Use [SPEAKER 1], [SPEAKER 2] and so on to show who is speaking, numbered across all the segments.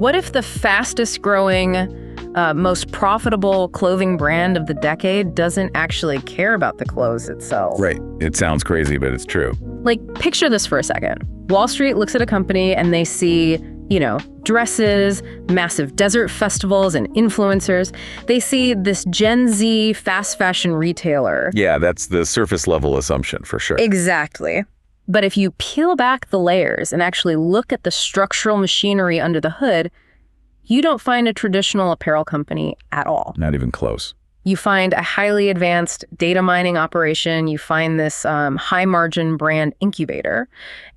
[SPEAKER 1] What if the fastest growing, most profitable clothing brand of the decade doesn't actually care about the clothes itself?
[SPEAKER 2] Right. It sounds crazy, but it's true.
[SPEAKER 1] Like, picture this for a second. Wall Street looks at a company and they see, dresses, massive desert festivals, and influencers. They see this Gen Z fast fashion retailer.
[SPEAKER 2] Yeah, that's the surface level assumption for sure.
[SPEAKER 1] Exactly. But if you peel back the layers and actually look at the structural machinery under the hood, you don't find a traditional apparel company at all.
[SPEAKER 2] Not even close.
[SPEAKER 1] You find a highly advanced data mining operation. You find this high-margin brand incubator.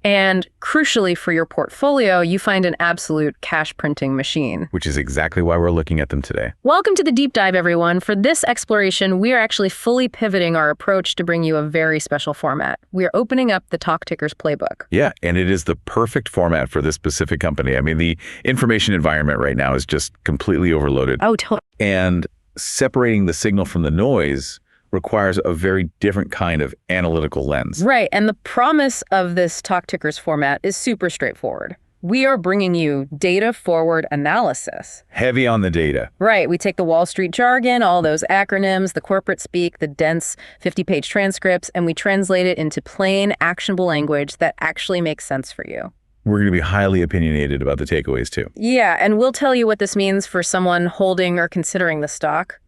[SPEAKER 1] And crucially for your portfolio, you find an absolute cash-printing machine.
[SPEAKER 2] Which is exactly why we're looking at them today.
[SPEAKER 1] Welcome to the Deep Dive, everyone. For this exploration, we are actually fully pivoting our approach to bring you a very special format. We are opening up the Talk Tickers playbook.
[SPEAKER 2] Yeah, and it is the perfect format for this specific company. I mean, the information environment right now is just completely overloaded.
[SPEAKER 1] Oh, totally.
[SPEAKER 2] And separating the signal from the noise requires a very different kind of analytical lens.
[SPEAKER 1] Right, and the promise of this Talk Tickers format is super straightforward. We are bringing you data-forward analysis.
[SPEAKER 2] Heavy on the data.
[SPEAKER 1] Right, we take the Wall Street jargon, all those acronyms, the corporate speak, the dense 50-page transcripts, and we translate it into plain, actionable language that actually makes sense for you.
[SPEAKER 2] We're going to be highly opinionated about the takeaways too.
[SPEAKER 1] Yeah, and we'll tell you what this means for someone holding or considering the stock.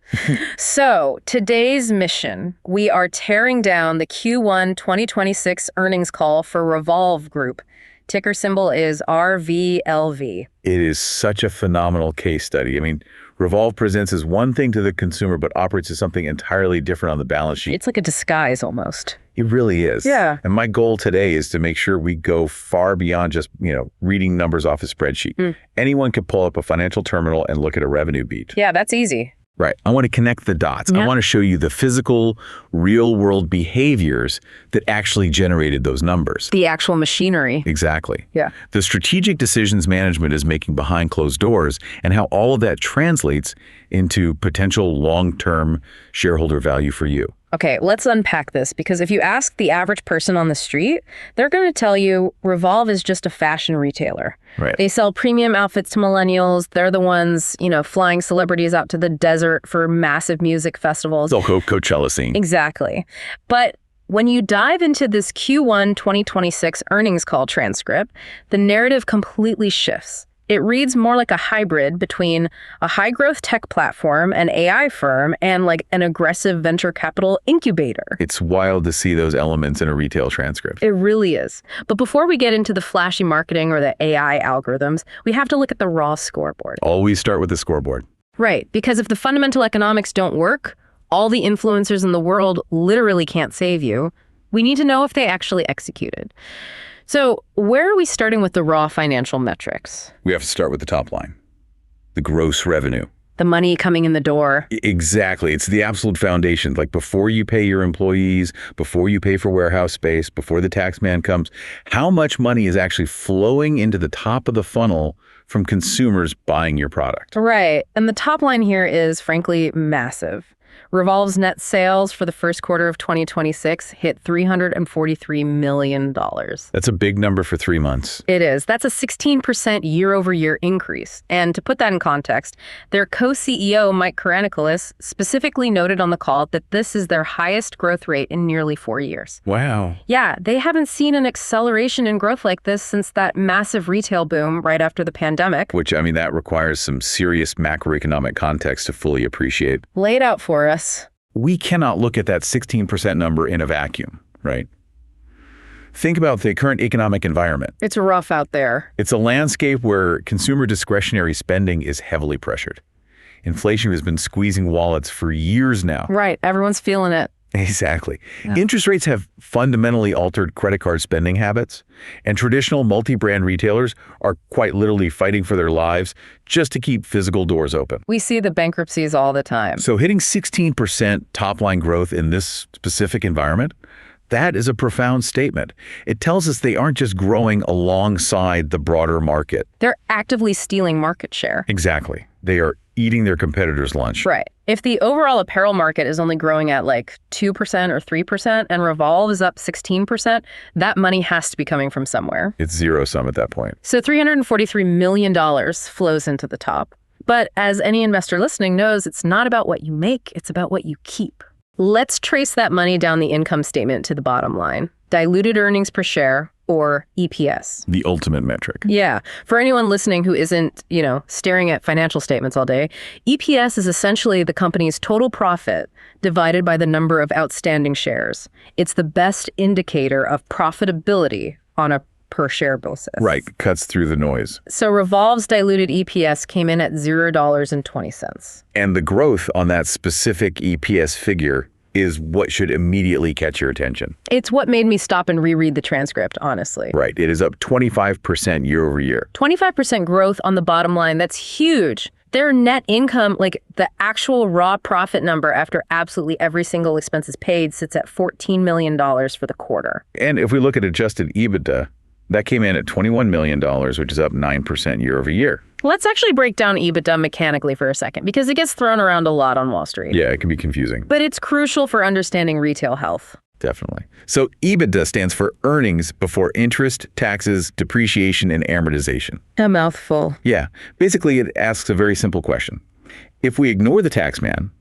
[SPEAKER 1] So, today's mission, we are tearing down the Q1 2026 earnings call for Revolve Group. Ticker symbol is RVLV.
[SPEAKER 2] It is such a phenomenal case study. I mean, Revolve presents as one thing to the consumer, but operates as something entirely different on the balance sheet.
[SPEAKER 1] It's like a disguise almost.
[SPEAKER 2] It really is.
[SPEAKER 1] Yeah.
[SPEAKER 2] And my goal today is to make sure we go far beyond just, reading numbers off a spreadsheet. Anyone could pull up a financial terminal and look at a revenue beat.
[SPEAKER 1] Yeah, that's easy.
[SPEAKER 2] Right. I want to connect the dots.
[SPEAKER 1] Yeah.
[SPEAKER 2] I want to show you the physical, real-world behaviors that actually generated those numbers.
[SPEAKER 1] The actual machinery.
[SPEAKER 2] Exactly.
[SPEAKER 1] Yeah.
[SPEAKER 2] The strategic decisions management is making behind closed doors and how all of that translates into potential long-term shareholder value for you.
[SPEAKER 1] Okay, let's unpack this, because if you ask the average person on the street, they're going to tell you Revolve is just a fashion retailer.
[SPEAKER 2] Right.
[SPEAKER 1] They sell premium outfits to millennials. They're the ones, flying celebrities out to the desert for massive music festivals.
[SPEAKER 2] The whole Coachella scene.
[SPEAKER 1] Exactly. But when you dive into this Q1 2026 earnings call transcript, the narrative completely shifts. It reads more like a hybrid between a high-growth tech platform, an AI firm, and like an aggressive venture capital incubator.
[SPEAKER 2] It's wild to see those elements in a retail transcript.
[SPEAKER 1] It really is. But before we get into the flashy marketing or the AI algorithms, we have to look at the raw scoreboard.
[SPEAKER 2] Always start with the scoreboard.
[SPEAKER 1] Right, because if the fundamental economics don't work, all the influencers in the world literally can't save you. We need to know if they actually executed. So where are we starting with the raw financial metrics?
[SPEAKER 2] We have to start with the top line, the gross revenue.
[SPEAKER 1] The money coming in the door.
[SPEAKER 2] Exactly. It's the absolute foundation. Like before you pay your employees, before you pay for warehouse space, before the tax man comes, how much money is actually flowing into the top of the funnel from consumers buying your product?
[SPEAKER 1] Right. And the top line here is, frankly, massive. Revolve's net sales for the first quarter of 2026 hit $343 million.
[SPEAKER 2] That's a big number for 3 months.
[SPEAKER 1] It is. That's a 16% year-over-year increase. And to put that in context, their co-CEO, Mike Karanikolas, specifically noted on the call that this is their highest growth rate in nearly 4 years.
[SPEAKER 2] Wow.
[SPEAKER 1] Yeah, they haven't seen an acceleration in growth like this since that massive retail boom right after the pandemic.
[SPEAKER 2] Which, I mean, that requires some serious macroeconomic context to fully appreciate.
[SPEAKER 1] Lay it out for us.
[SPEAKER 2] We cannot look at that 16% number in a vacuum, right? Think about the current economic environment.
[SPEAKER 1] It's rough out there.
[SPEAKER 2] It's a landscape where consumer discretionary spending is heavily pressured. Inflation has been squeezing wallets for years now.
[SPEAKER 1] Right. Everyone's feeling it.
[SPEAKER 2] Exactly.
[SPEAKER 1] Yeah.
[SPEAKER 2] Interest rates have fundamentally altered credit card spending habits, and traditional multi-brand retailers are quite literally fighting for their lives just to keep physical doors open.
[SPEAKER 1] We see the bankruptcies all the time.
[SPEAKER 2] So hitting 16% top-line growth in this specific environment, that is a profound statement. It tells us they aren't just growing alongside the broader market.
[SPEAKER 1] They're actively stealing market share.
[SPEAKER 2] Exactly. They are eating their competitors' lunch.
[SPEAKER 1] Right. If the overall apparel market is only growing at like 2% or 3% and Revolve is up 16%, that money has to be coming from somewhere.
[SPEAKER 2] It's zero sum at that point.
[SPEAKER 1] So $343 million flows into the top. But as any investor listening knows, it's not about what you make, it's about what you keep. Let's trace that money down the income statement to the bottom line. Diluted earnings per share, or EPS.
[SPEAKER 2] The ultimate metric.
[SPEAKER 1] Yeah. For anyone listening who isn't, staring at financial statements all day, EPS is essentially the company's total profit divided by the number of outstanding shares. It's the best indicator of profitability on a per share basis.
[SPEAKER 2] Right. Cuts through the noise.
[SPEAKER 1] So Revolve's diluted EPS came in at $0.20.
[SPEAKER 2] And the growth on that specific EPS figure is what should immediately catch your attention.
[SPEAKER 1] It's what made me stop and reread the transcript, honestly.
[SPEAKER 2] Right. It is up 25% year over year.
[SPEAKER 1] 25% growth on the bottom line. That's huge. Their net income, like the actual raw profit number after absolutely every single expense is paid, sits at $14 million for the quarter.
[SPEAKER 2] And if we look at adjusted EBITDA, that came in at $21 million, which is up 9% year over year.
[SPEAKER 1] Let's actually break down EBITDA mechanically for a second, because it gets thrown around a lot on Wall Street.
[SPEAKER 2] Yeah, it can be confusing.
[SPEAKER 1] But it's crucial for understanding retail health.
[SPEAKER 2] Definitely. So EBITDA stands for earnings before interest, taxes, depreciation, and amortization.
[SPEAKER 1] A mouthful.
[SPEAKER 2] Yeah. Basically, it asks a very simple question. If we ignore the tax man,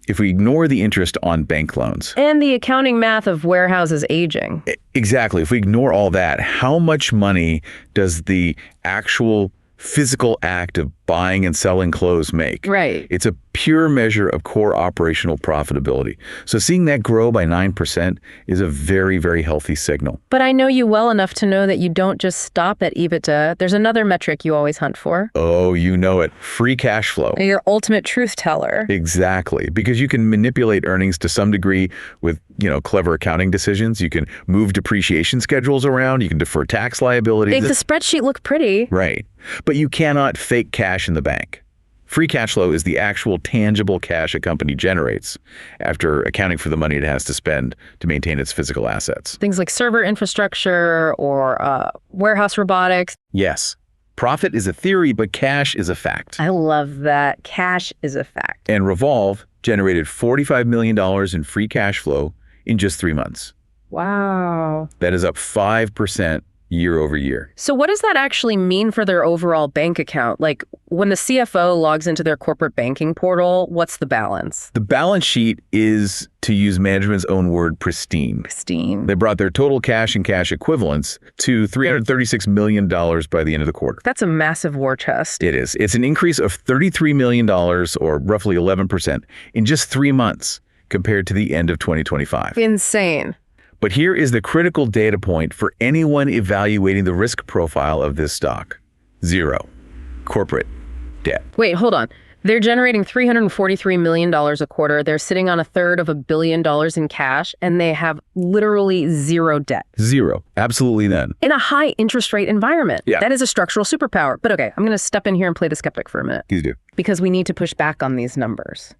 [SPEAKER 2] if we ignore the interest on bank loans.
[SPEAKER 1] And the accounting math of warehouses aging.
[SPEAKER 2] Exactly. If we ignore all that, how much money does the actual physical act of buying and selling clothes make?
[SPEAKER 1] Right.
[SPEAKER 2] It's a pure measure of core operational profitability. So seeing that grow by 9% is a very, very healthy signal.
[SPEAKER 1] But I know you well enough to know that you don't just stop at EBITDA. There's another metric you always hunt for.
[SPEAKER 2] Oh, you know it. Free cash flow.
[SPEAKER 1] Your ultimate truth teller.
[SPEAKER 2] Exactly. Because you can manipulate earnings to some degree with, clever accounting decisions. You can move depreciation schedules around. You can defer tax liabilities.
[SPEAKER 1] Make the spreadsheet look pretty.
[SPEAKER 2] Right. But you cannot fake cash in the bank. Free cash flow is the actual tangible cash a company generates after accounting for the money it has to spend to maintain its physical assets.
[SPEAKER 1] Things like server infrastructure or warehouse robotics.
[SPEAKER 2] Yes. Profit is a theory, but cash is a fact.
[SPEAKER 1] I love that. Cash is a fact.
[SPEAKER 2] And Revolve generated $45 million in free cash flow in just 3 months.
[SPEAKER 1] Wow.
[SPEAKER 2] That is up 5% year over year.
[SPEAKER 1] So what does that actually mean for their overall bank account? Like when the CFO logs into their corporate banking portal, what's the balance?
[SPEAKER 2] The balance sheet is, to use management's own word, pristine.
[SPEAKER 1] Pristine.
[SPEAKER 2] They brought their total cash and cash equivalents to $336 million by the end of the quarter.
[SPEAKER 1] That's a massive war chest.
[SPEAKER 2] It is. It's an increase of $33 million, or roughly 11%, in just 3 months compared to the end of 2025.
[SPEAKER 1] Insane.
[SPEAKER 2] But here is the critical data point for anyone evaluating the risk profile of this stock. 0. Corporate debt.
[SPEAKER 1] Wait, hold on. They're generating $343 million a quarter. They're sitting on $333 million in cash, and they have literally zero debt.
[SPEAKER 2] 0. Absolutely none.
[SPEAKER 1] In a high interest rate environment.
[SPEAKER 2] Yeah.
[SPEAKER 1] That is a structural superpower. But okay, I'm going to step in here and play the skeptic for a minute.
[SPEAKER 2] Please do.
[SPEAKER 1] Because we need to push back on these numbers.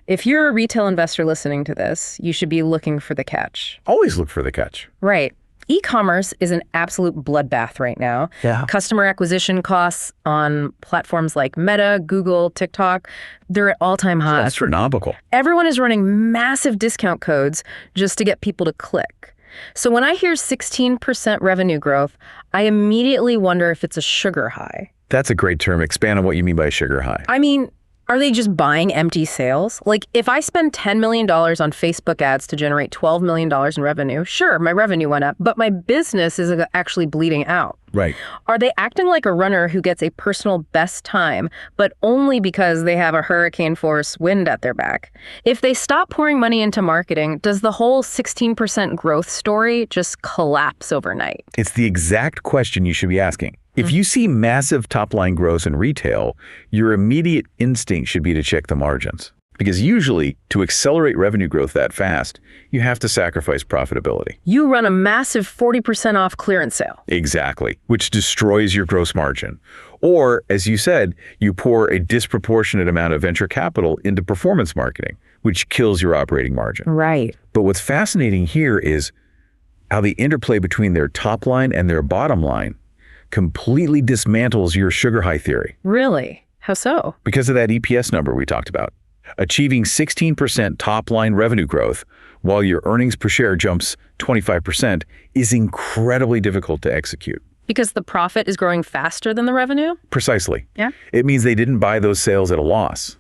[SPEAKER 1] If you're a retail investor listening to this, you should be looking for the catch.
[SPEAKER 2] Always look for the catch.
[SPEAKER 1] Right. E-commerce is an absolute bloodbath right now.
[SPEAKER 2] Yeah.
[SPEAKER 1] Customer acquisition costs on platforms like Meta, Google, TikTok, they're at all-time highs.
[SPEAKER 2] Astronomical.
[SPEAKER 1] Everyone is running massive discount codes just to get people to click. So when I hear 16% revenue growth, I immediately wonder if it's a sugar high.
[SPEAKER 2] That's a great term. Expand on what you mean by sugar high.
[SPEAKER 1] I mean, are they just buying empty sales? Like, if I spend $10 million on Facebook ads to generate $12 million in revenue, sure, my revenue went up, but my business is actually bleeding out.
[SPEAKER 2] Right.
[SPEAKER 1] Are they acting like a runner who gets a personal best time, but only because they have a hurricane force wind at their back? If they stop pouring money into marketing, does the whole 16% growth story just collapse overnight?
[SPEAKER 2] It's the exact question you should be asking. If you see massive top-line growth in retail, your immediate instinct should be to check the margins. Because usually, to accelerate revenue growth that fast, you have to sacrifice profitability.
[SPEAKER 1] You run a massive 40% off clearance sale.
[SPEAKER 2] Exactly, which destroys your gross margin. Or, as you said, you pour a disproportionate amount of venture capital into performance marketing, which kills your operating margin.
[SPEAKER 1] Right.
[SPEAKER 2] But what's fascinating here is how the interplay between their top line and their bottom line completely dismantles your sugar high theory.
[SPEAKER 1] Really? How so?
[SPEAKER 2] Because of that EPS number we talked about. Achieving 16% top-line revenue growth while your earnings per share jumps 25% is incredibly difficult to execute.
[SPEAKER 1] Because the profit is growing faster than the revenue?
[SPEAKER 2] Precisely.
[SPEAKER 1] Yeah.
[SPEAKER 2] It means they didn't buy those sales at a loss.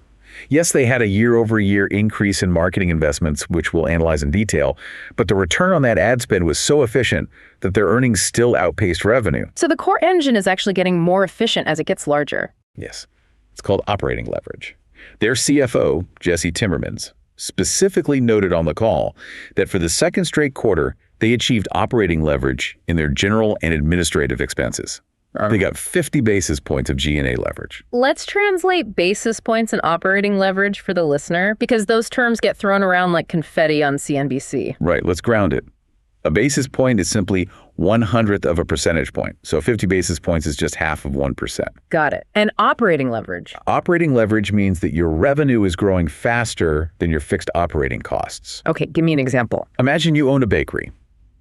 [SPEAKER 2] Yes, they had a year-over-year increase in marketing investments, which we'll analyze in detail, but the return on that ad spend was so efficient that their earnings still outpaced revenue.
[SPEAKER 1] So the core engine is actually getting more efficient as it gets larger.
[SPEAKER 2] Yes. It's called operating leverage. Their CFO, Jesse Timmermans, specifically noted on the call that for the second straight quarter, they achieved operating leverage in their general and administrative expenses. They got 50 basis points of G&A leverage.
[SPEAKER 1] Let's translate basis points and operating leverage for the listener, because those terms get thrown around like confetti on CNBC.
[SPEAKER 2] Right, let's ground it. A basis point is simply 1/100th of a percentage point. So 50 basis points is just half of 1%.
[SPEAKER 1] Got it. And operating leverage?
[SPEAKER 2] Operating leverage means that your revenue is growing faster than your fixed operating costs.
[SPEAKER 1] Okay, give me an example.
[SPEAKER 2] Imagine you own a bakery.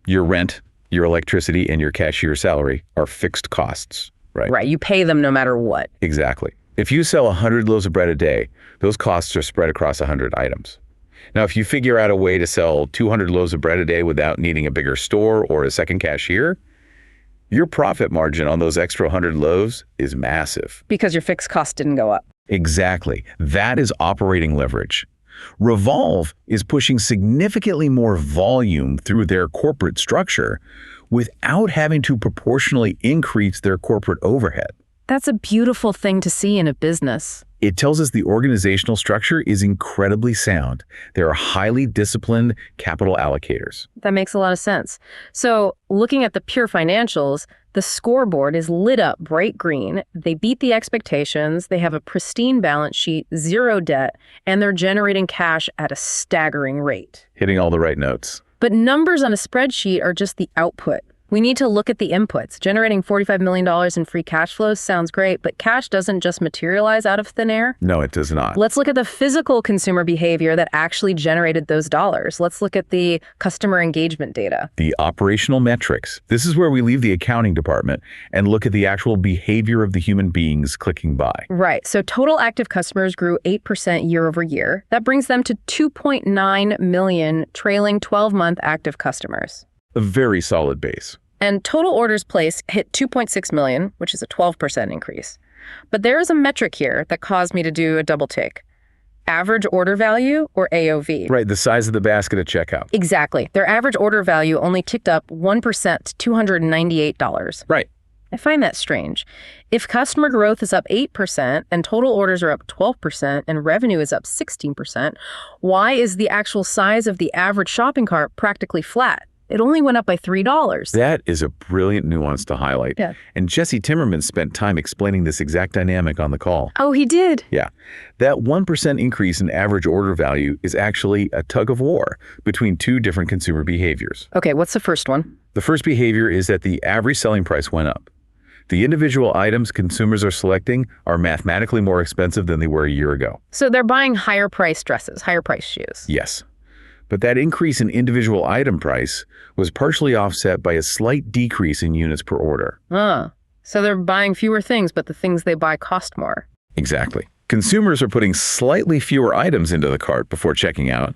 [SPEAKER 2] Your rent, your electricity, and your cashier salary are fixed costs, right?
[SPEAKER 1] Right, you pay them no matter what.
[SPEAKER 2] Exactly. If you sell 100 loaves of bread a day, those costs are spread across 100 items. Now, if you figure out a way to sell 200 loaves of bread a day without needing a bigger store or a second cashier, your profit margin on those extra 100 loaves is massive.
[SPEAKER 1] Because your fixed cost didn't go up.
[SPEAKER 2] Exactly. That is operating leverage. Revolve is pushing significantly more volume through their corporate structure without having to proportionally increase their corporate overhead.
[SPEAKER 1] That's a beautiful thing to see in a business.
[SPEAKER 2] It tells us the organizational structure is incredibly sound. They are highly disciplined capital allocators.
[SPEAKER 1] That makes a lot of sense. So looking at the pure financials, the scoreboard is lit up bright green. They beat the expectations. They have a pristine balance sheet, zero debt, and they're generating cash at a staggering rate.
[SPEAKER 2] Hitting all the right notes.
[SPEAKER 1] But numbers on a spreadsheet are just the output. We need to look at the inputs. Generating $45 million in free cash flows sounds great, but cash doesn't just materialize out of thin air.
[SPEAKER 2] No, it does not.
[SPEAKER 1] Let's look at the physical consumer behavior that actually generated those dollars. Let's look at the customer engagement data.
[SPEAKER 2] The operational metrics. This is where we leave the accounting department and look at the actual behavior of the human beings clicking by.
[SPEAKER 1] Right. So total active customers grew 8% year over year. That brings them to 2.9 million trailing 12-month active customers.
[SPEAKER 2] A very solid base.
[SPEAKER 1] And total orders placed hit 2.6 million, which is a 12% increase. But there is a metric here that caused me to do a double take. Average order value, or AOV.
[SPEAKER 2] Right, the size of the basket at checkout.
[SPEAKER 1] Exactly. Their average order value only ticked up 1% to $298.
[SPEAKER 2] Right.
[SPEAKER 1] I find that strange. If customer growth is up 8% and total orders are up 12% and revenue is up 16%, why is the actual size of the average shopping cart practically flat? It only went up by $3.
[SPEAKER 2] That is a brilliant nuance to highlight.
[SPEAKER 1] Yeah.
[SPEAKER 2] And Jesse Timmermans spent time explaining this exact dynamic on the call.
[SPEAKER 1] Oh, he did?
[SPEAKER 2] Yeah. That 1% increase in average order value is actually a tug of war between two different consumer behaviors.
[SPEAKER 1] Okay, what's the first one?
[SPEAKER 2] The first behavior is that the average selling price went up. The individual items consumers are selecting are mathematically more expensive than they were a year ago.
[SPEAKER 1] So they're buying higher priced dresses, higher priced shoes.
[SPEAKER 2] Yes. But that increase in individual item price was partially offset by a slight decrease in units per order.
[SPEAKER 1] So they're buying fewer things, but the things they buy cost more.
[SPEAKER 2] Exactly. Consumers are putting slightly fewer items into the cart before checking out,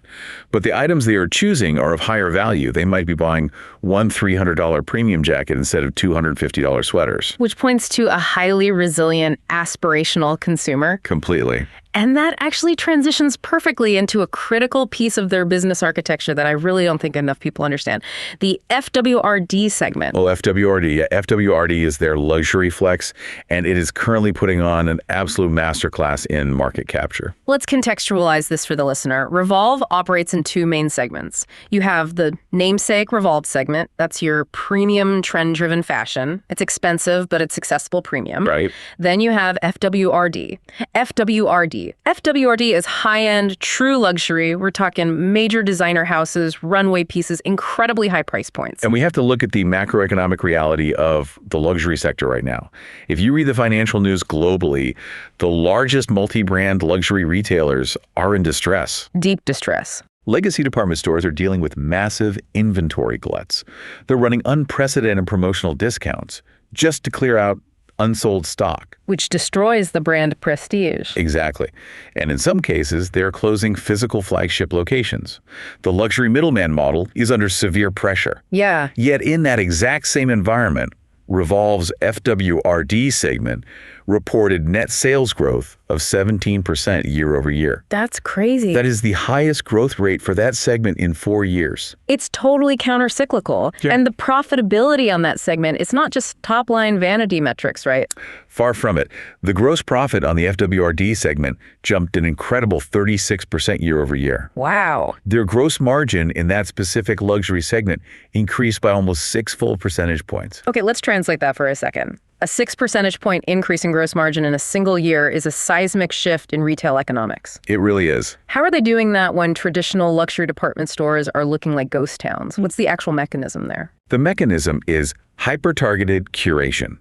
[SPEAKER 2] but the items they are choosing are of higher value. They might be buying one $300 premium jacket instead of $250 sweaters.
[SPEAKER 1] Which points to a highly resilient, aspirational consumer.
[SPEAKER 2] Completely.
[SPEAKER 1] And that actually transitions perfectly into a critical piece of their business architecture that I really don't think enough people understand. The FWRD segment.
[SPEAKER 2] Well, FWRD. Yeah, FWRD is their luxury flex, and it is currently putting on an absolute masterclass in market capture.
[SPEAKER 1] Let's contextualize this for the listener. Revolve operates in two main segments. You have the namesake Revolve segment. That's your premium trend-driven fashion. It's expensive, but it's accessible premium.
[SPEAKER 2] Right.
[SPEAKER 1] Then you have FWRD. FWRD is high-end, true luxury. We're talking major designer houses, runway pieces, incredibly high price points.
[SPEAKER 2] And we have to look at the macroeconomic reality of the luxury sector right now. If you read the financial news globally, the largest multi-brand luxury retailers are in distress.
[SPEAKER 1] Deep distress.
[SPEAKER 2] Legacy department stores are dealing with massive inventory gluts. They're running unprecedented promotional discounts just to clear out unsold stock.
[SPEAKER 1] Which destroys the brand prestige.
[SPEAKER 2] Exactly. And in some cases, they're closing physical flagship locations. The luxury middleman model is under severe pressure.
[SPEAKER 1] Yeah.
[SPEAKER 2] Yet in that exact same environment, Revolve's FWRD segment reported net sales growth of 17% year over year.
[SPEAKER 1] That's crazy.
[SPEAKER 2] That is the highest growth rate for that segment in 4 years.
[SPEAKER 1] It's totally counter-cyclical.
[SPEAKER 2] Yeah.
[SPEAKER 1] And the profitability on that segment, it's not just top-line vanity metrics, right?
[SPEAKER 2] Far from it. The gross profit on the FWRD segment jumped an incredible 36% year over year.
[SPEAKER 1] Wow.
[SPEAKER 2] Their gross margin in that specific luxury segment increased by almost 6 full percentage points.
[SPEAKER 1] Okay, let's translate that for a second. A 6 percentage point increase in gross margin in a single year is a seismic shift in retail economics.
[SPEAKER 2] It really is.
[SPEAKER 1] How are they doing that when traditional luxury department stores are looking like ghost towns? What's the actual mechanism there?
[SPEAKER 2] The mechanism is hyper-targeted curation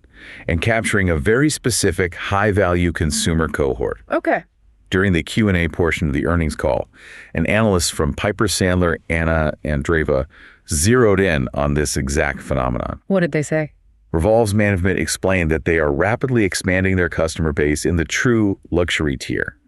[SPEAKER 2] and capturing a very specific high-value consumer cohort.
[SPEAKER 1] Okay.
[SPEAKER 2] During the Q&A portion of the earnings call, an analyst from Piper Sandler, Anna Andreeva, zeroed in on this exact phenomenon.
[SPEAKER 1] What did they say?
[SPEAKER 2] Revolve's management explained that they are rapidly expanding their customer base in the true luxury tier.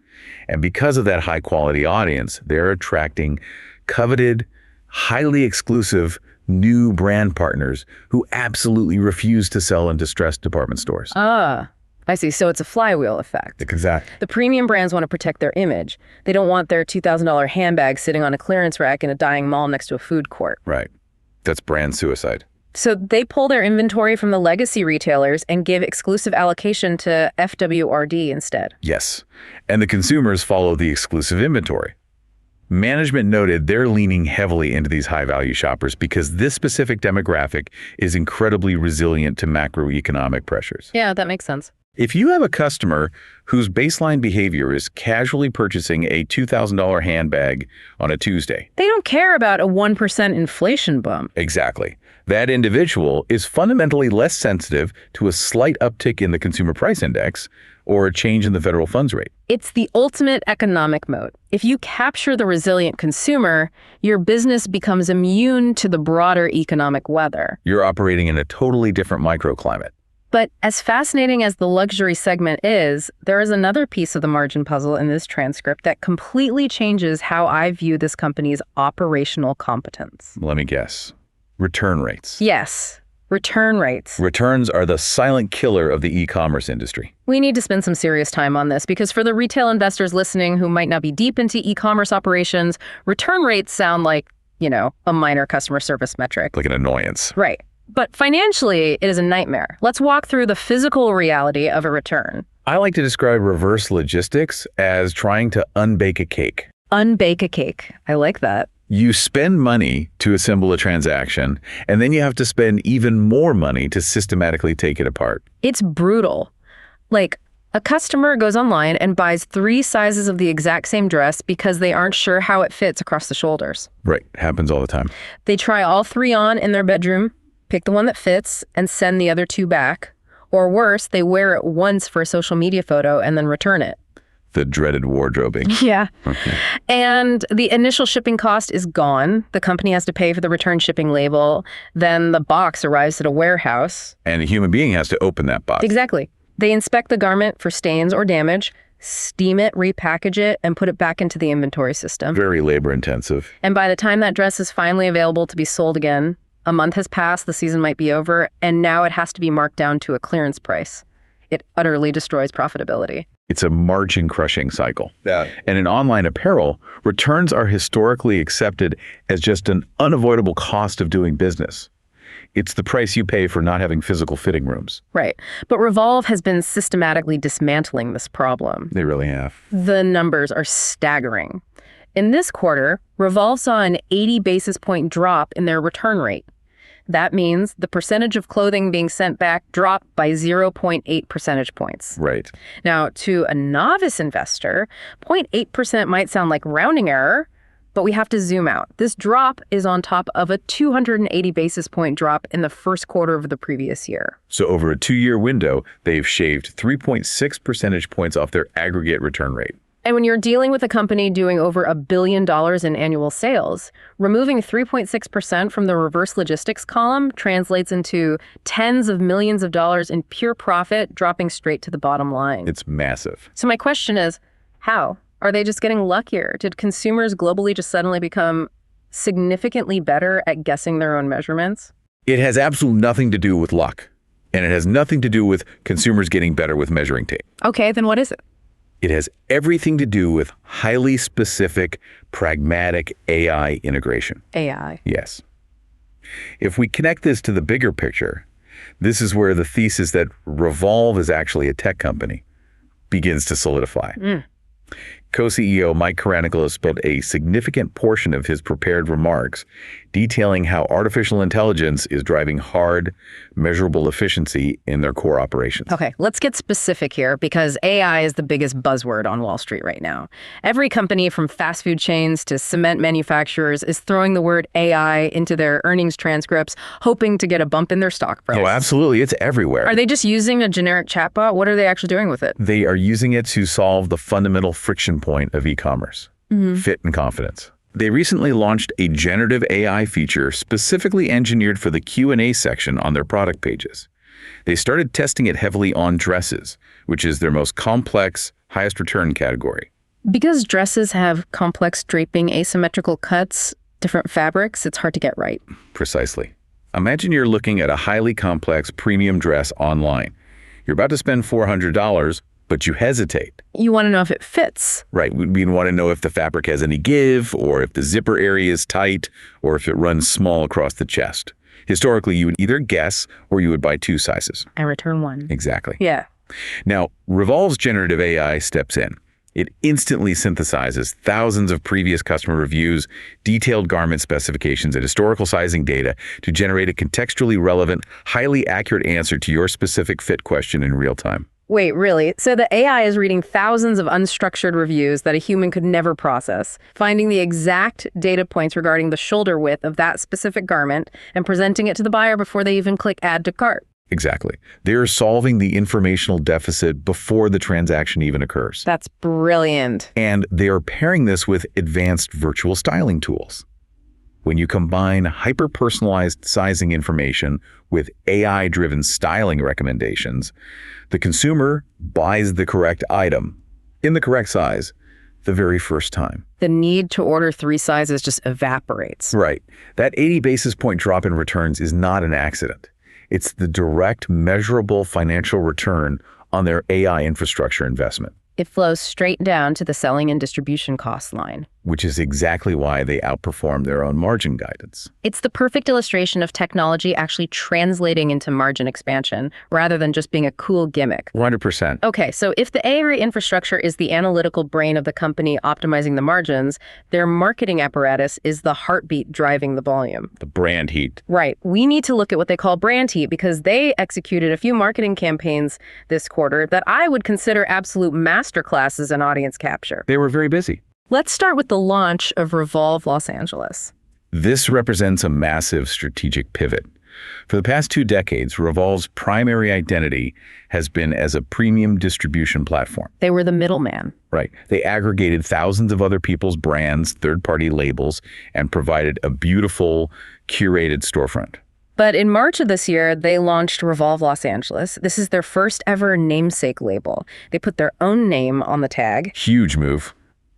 [SPEAKER 2] And because of that high-quality audience, they're attracting coveted, highly exclusive new brand partners who absolutely refuse to sell in distressed department stores.
[SPEAKER 1] Ah, I see. So it's a flywheel effect.
[SPEAKER 2] Exactly.
[SPEAKER 1] The premium brands want to protect their image. They don't want their $2,000 handbag sitting on a clearance rack in a dying mall next to a food court.
[SPEAKER 2] Right. That's brand suicide.
[SPEAKER 1] So they pull their inventory from the legacy retailers and give exclusive allocation to FWRD instead.
[SPEAKER 2] Yes. And the consumers follow the exclusive inventory. Management noted they're leaning heavily into these high-value shoppers because this specific demographic is incredibly resilient to macroeconomic pressures.
[SPEAKER 1] Yeah, that makes sense.
[SPEAKER 2] If you have a customer whose baseline behavior is casually purchasing a $2,000 handbag on a Tuesday.
[SPEAKER 1] They don't care about a 1% inflation bump.
[SPEAKER 2] Exactly. That individual is fundamentally less sensitive to a slight uptick in the consumer price index or a change in the federal funds rate.
[SPEAKER 1] It's the ultimate economic moat. If you capture the resilient consumer, your business becomes immune to the broader economic weather.
[SPEAKER 2] You're operating in a totally different microclimate.
[SPEAKER 1] But as fascinating as the luxury segment is, there is another piece of the margin puzzle in this transcript that completely changes how I view this company's operational competence.
[SPEAKER 2] Let me guess. Return rates.
[SPEAKER 1] Yes, return rates.
[SPEAKER 2] Returns are the silent killer of the e-commerce industry.
[SPEAKER 1] We need to spend some serious time on this because for the retail investors listening who might not be deep into e-commerce operations, return rates sound like, a minor customer service metric.
[SPEAKER 2] Like an annoyance.
[SPEAKER 1] Right. But financially, it is a nightmare. Let's walk through the physical reality of a return.
[SPEAKER 2] I like to describe reverse logistics as trying to unbake a cake.
[SPEAKER 1] Unbake a cake. I like that.
[SPEAKER 2] You spend money to assemble a transaction, and then you have to spend even more money to systematically take it apart.
[SPEAKER 1] It's brutal. Like, a customer goes online and buys 3 sizes of the exact same dress because they aren't sure how it fits across the shoulders.
[SPEAKER 2] Right. Happens all the time.
[SPEAKER 1] They try all 3 on in their bedroom, pick the one that fits, and send the other 2 back. Or worse, they wear it once for a social media photo and then return it.
[SPEAKER 2] The dreaded wardrobing.
[SPEAKER 1] Yeah.
[SPEAKER 2] Okay.
[SPEAKER 1] And the initial shipping cost is gone. The company has to pay for the return shipping label. Then the box arrives at a warehouse.
[SPEAKER 2] And a human being has to open that box.
[SPEAKER 1] Exactly. They inspect the garment for stains or damage, steam it, repackage it, and put it back into the inventory system.
[SPEAKER 2] Very labor intensive.
[SPEAKER 1] And by the time that dress is finally available to be sold again, a month has passed, the season might be over, and now it has to be marked down to a clearance price. It utterly destroys profitability.
[SPEAKER 2] It's a margin-crushing cycle.
[SPEAKER 3] Yeah.
[SPEAKER 2] And in online apparel, returns are historically accepted as just an unavoidable cost of doing business. It's the price you pay for not having physical fitting rooms.
[SPEAKER 1] Right. But Revolve has been systematically dismantling this problem.
[SPEAKER 2] They really have.
[SPEAKER 1] The numbers are staggering. In this quarter, Revolve saw an 80 basis point drop in their return rate. That means the percentage of clothing being sent back dropped by 0.8 percentage points.
[SPEAKER 2] Right.
[SPEAKER 1] Now, to a novice investor, 0.8% might sound like rounding error, but we have to zoom out. This drop is on top of a 280 basis point drop in the first quarter of the previous year.
[SPEAKER 2] So over a 2-year window, they've shaved 3.6 percentage points off their aggregate return rate.
[SPEAKER 1] And when you're dealing with a company doing over $1 billion in annual sales, removing 3.6% from the reverse logistics column translates into tens of millions of dollars in pure profit dropping straight to the bottom line.
[SPEAKER 2] It's massive.
[SPEAKER 1] So my question is, how? Are they just getting luckier? Did consumers globally just suddenly become significantly better at guessing their own measurements?
[SPEAKER 2] It has absolutely nothing to do with luck, and it has nothing to do with consumers getting better with measuring tape.
[SPEAKER 1] Okay, then what is it?
[SPEAKER 2] It has everything to do with highly specific, pragmatic AI integration.
[SPEAKER 1] AI.
[SPEAKER 2] Yes. If we connect this to the bigger picture, this is where the thesis that Revolve is actually a tech company begins to solidify. Co-CEO Mike Caranicle has spent a significant portion of his prepared remarks detailing how artificial intelligence is driving hard, measurable efficiency in their core operations.
[SPEAKER 1] Okay, let's get specific here because AI is the biggest buzzword on Wall Street right now. Every company from fast food chains to cement manufacturers is throwing the word AI into their earnings transcripts, hoping to get a bump in their stock price.
[SPEAKER 2] Oh, absolutely. It's everywhere.
[SPEAKER 1] Are they just using a generic chatbot? What are they actually doing with it?
[SPEAKER 2] They are using it to solve the fundamental friction point of e-commerce, fit and confidence. They recently launched a generative AI feature specifically engineered for the Q&A section on their product pages. They started testing it heavily on dresses, which is their most complex, highest return category.
[SPEAKER 1] Because dresses have complex draping, asymmetrical cuts, different fabrics, it's hard to get right.
[SPEAKER 2] Precisely. Imagine you're looking at a highly complex premium dress online. You're about to spend $400, but you hesitate.
[SPEAKER 1] You want to know if it fits.
[SPEAKER 2] Right. We want to know if the fabric has any give, or if the zipper area is tight, or if it runs small across the chest. Historically, you would either guess or you would buy 2 sizes.
[SPEAKER 1] I return 1.
[SPEAKER 2] Exactly.
[SPEAKER 1] Yeah.
[SPEAKER 2] Now, Revolve's generative AI steps in. It instantly synthesizes thousands of previous customer reviews, detailed garment specifications, and historical sizing data to generate a contextually relevant, highly accurate answer to your specific fit question in real time.
[SPEAKER 1] Wait, really? So the AI is reading thousands of unstructured reviews that a human could never process, finding the exact data points regarding the shoulder width of that specific garment, and presenting it to the buyer before they even click add to cart.
[SPEAKER 2] Exactly. They're solving the informational deficit before the transaction even occurs.
[SPEAKER 1] That's brilliant.
[SPEAKER 2] And they are pairing this with advanced virtual styling tools. When you combine hyper-personalized sizing information with AI-driven styling recommendations, the consumer buys the correct item in the correct size the very first time.
[SPEAKER 1] The need to order 3 sizes just evaporates.
[SPEAKER 2] Right. That 80 basis point drop in returns is not an accident. It's the direct, measurable financial return on their AI infrastructure investment.
[SPEAKER 1] It flows straight down to the selling and distribution cost line.
[SPEAKER 2] Which is exactly why they outperform their own margin guidance.
[SPEAKER 1] It's the perfect illustration of technology actually translating into margin expansion rather than just being a cool gimmick.
[SPEAKER 2] 100%.
[SPEAKER 1] Okay, so if the AI infrastructure is the analytical brain of the company optimizing the margins, their marketing apparatus is the heartbeat driving the volume.
[SPEAKER 2] The brand heat.
[SPEAKER 1] Right. We need to look at what they call brand heat because they executed a few marketing campaigns this quarter that I would consider absolute masterclasses in audience capture.
[SPEAKER 2] They were very busy.
[SPEAKER 1] Let's start with the launch of Revolve Los Angeles.
[SPEAKER 2] This represents a massive strategic pivot. For the past 2 decades, Revolve's primary identity has been as a premium distribution platform.
[SPEAKER 1] They were the middleman.
[SPEAKER 2] Right. They aggregated thousands of other people's brands, third-party labels, and provided a beautiful, curated storefront.
[SPEAKER 1] But in March of this year, they launched Revolve Los Angeles. This is their first ever namesake label. They put their own name on the tag.
[SPEAKER 2] Huge move.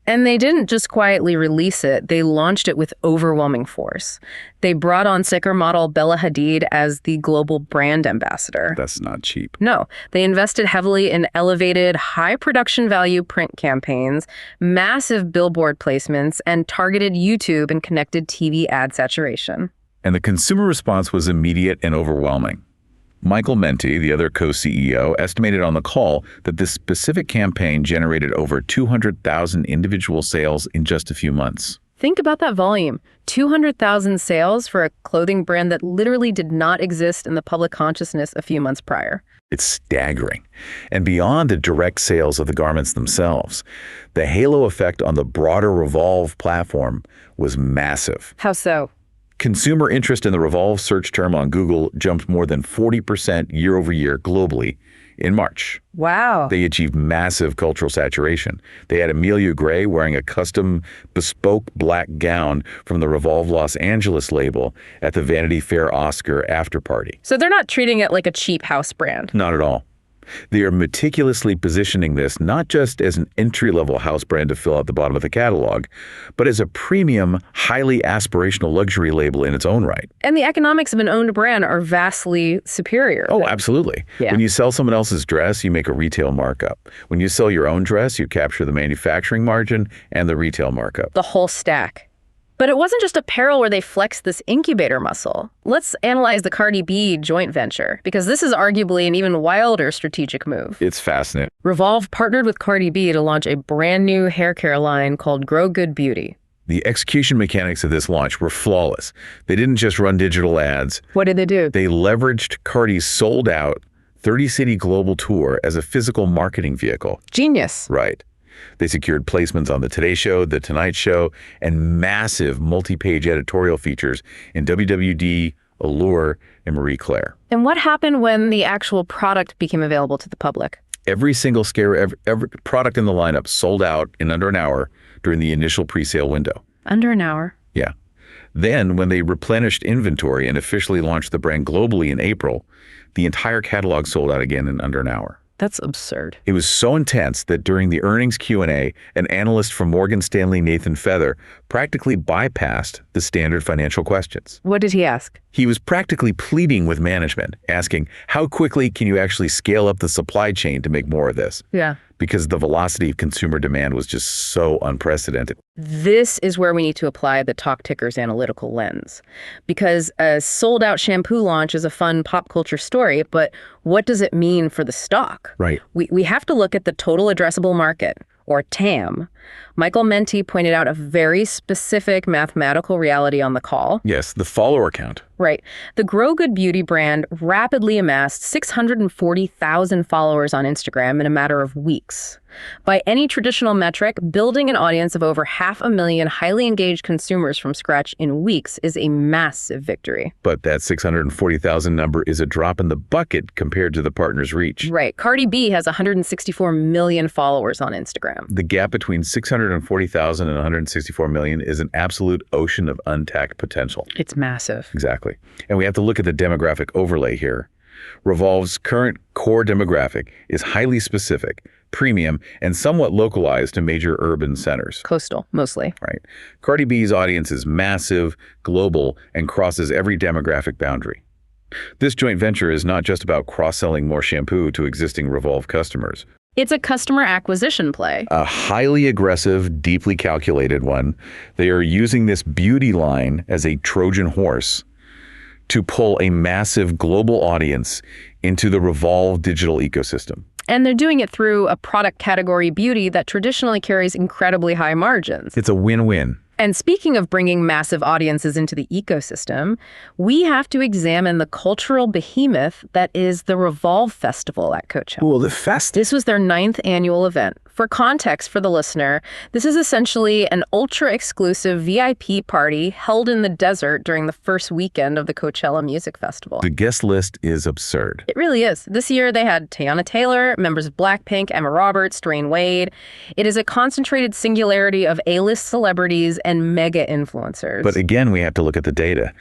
[SPEAKER 1] And they didn't just quietly release it, they launched it with overwhelming force. They brought on sicker model Bella Hadid as the global brand ambassador.
[SPEAKER 2] That's not cheap.
[SPEAKER 1] No, they invested heavily in elevated, high production value print campaigns, massive billboard placements, and targeted YouTube and connected TV ad saturation.
[SPEAKER 2] And the consumer response was immediate and overwhelming. Michael Menti, the other co-CEO, estimated on the call that this specific campaign generated over 200,000 individual sales in just a few months.
[SPEAKER 1] Think about that volume. 200,000 sales for a clothing brand that literally did not exist in the public consciousness a few months prior.
[SPEAKER 2] It's staggering. And beyond the direct sales of the garments themselves, the halo effect on the broader Revolve platform was massive.
[SPEAKER 1] How so?
[SPEAKER 2] Consumer interest in the Revolve search term on Google jumped more than 40% year over year globally in March.
[SPEAKER 1] Wow.
[SPEAKER 2] They achieved massive cultural saturation. They had Amelia Gray wearing a custom bespoke black gown from the Revolve Los Angeles label at the Vanity Fair Oscar after party.
[SPEAKER 1] So they're not treating it like a cheap house brand.
[SPEAKER 2] Not at all. They are meticulously positioning this not just as an entry-level house brand to fill out the bottom of the catalog, but as a premium, highly aspirational luxury label in its own right.
[SPEAKER 1] And the economics of an owned brand are vastly superior.
[SPEAKER 2] Oh, absolutely.
[SPEAKER 1] Yeah.
[SPEAKER 2] When you sell someone else's dress, you make a retail markup. When you sell your own dress, you capture the manufacturing margin and the retail markup.
[SPEAKER 1] The whole stack. But it wasn't just apparel where they flexed this incubator muscle. Let's analyze the Cardi B joint venture, because this is arguably an even wilder strategic move.
[SPEAKER 2] It's fascinating.
[SPEAKER 1] Revolve partnered with Cardi B to launch a brand new hair care line called Grow Good Beauty.
[SPEAKER 2] The execution mechanics of this launch were flawless. They didn't just run digital ads.
[SPEAKER 1] What did they do?
[SPEAKER 2] They leveraged Cardi's sold-out 30-city global tour as a physical marketing vehicle.
[SPEAKER 1] Genius.
[SPEAKER 2] Right. They secured placements on The Today Show, The Tonight Show, and massive multi-page editorial features in WWD, Allure, and Marie Claire.
[SPEAKER 1] And what happened when the actual product became available to the public?
[SPEAKER 2] Every single every product in the lineup sold out in under an hour during the initial pre-sale window.
[SPEAKER 1] Under an hour?
[SPEAKER 2] Yeah. Then, when they replenished inventory and officially launched the brand globally in April, the entire catalog sold out again in under an hour.
[SPEAKER 1] That's absurd.
[SPEAKER 2] It was so intense that during the earnings Q&A, an analyst from Morgan Stanley, Nathan Feather, practically bypassed the standard financial questions.
[SPEAKER 1] What did he ask?
[SPEAKER 2] He was practically pleading with management, asking, how quickly can you actually scale up the supply chain to make more of this?
[SPEAKER 1] Yeah.
[SPEAKER 2] Because the velocity of consumer demand was just so unprecedented.
[SPEAKER 1] This is where we need to apply the Talk Ticker's analytical lens. Because a sold-out shampoo launch is a fun pop culture story, but what does it mean for the stock?
[SPEAKER 2] Right.
[SPEAKER 1] We have to look at the total addressable market, or TAM. Michael Menti pointed out a very specific mathematical reality on the call.
[SPEAKER 2] Yes, the follower count.
[SPEAKER 1] Right. The Grow Good Beauty brand rapidly amassed 640,000 followers on Instagram in a matter of weeks. By any traditional metric, building an audience of over 500,000 highly engaged consumers from scratch in weeks is a massive victory.
[SPEAKER 2] But that 640,000 number is a drop in the bucket compared to the partner's reach.
[SPEAKER 1] Right. Cardi B has 164 million followers on Instagram.
[SPEAKER 2] The gap between 640,000 and 164 million is an absolute ocean of untapped potential.
[SPEAKER 1] It's massive.
[SPEAKER 2] Exactly. And we have to look at the demographic overlay here. Revolve's current core demographic is highly specific, premium, and somewhat localized to major urban centers.
[SPEAKER 1] Coastal, mostly.
[SPEAKER 2] Right. Cardi B's audience is massive, global, and crosses every demographic boundary. This joint venture is not just about cross-selling more shampoo to existing Revolve customers.
[SPEAKER 1] It's a customer acquisition play.
[SPEAKER 2] A highly aggressive, deeply calculated one. They are using this beauty line as a Trojan horse to pull a massive global audience into the Revolve digital ecosystem.
[SPEAKER 1] And they're doing it through a product category, beauty, that traditionally carries incredibly high margins.
[SPEAKER 2] It's a win-win.
[SPEAKER 1] And speaking of bringing massive audiences into the ecosystem, we have to examine the cultural behemoth that is the Revolve Festival at Coachella.
[SPEAKER 2] Well, the fest.
[SPEAKER 1] This was their 9th annual event. For context for the listener, this is essentially an ultra-exclusive VIP party held in the desert during the first weekend of the Coachella Music Festival.
[SPEAKER 2] The guest list is absurd.
[SPEAKER 1] It really is. This year they had Teyana Taylor, members of Blackpink, Emma Roberts, Dwayne Wade. It is a concentrated singularity of A-list celebrities and mega influencers.
[SPEAKER 2] But again, we have to look at the data.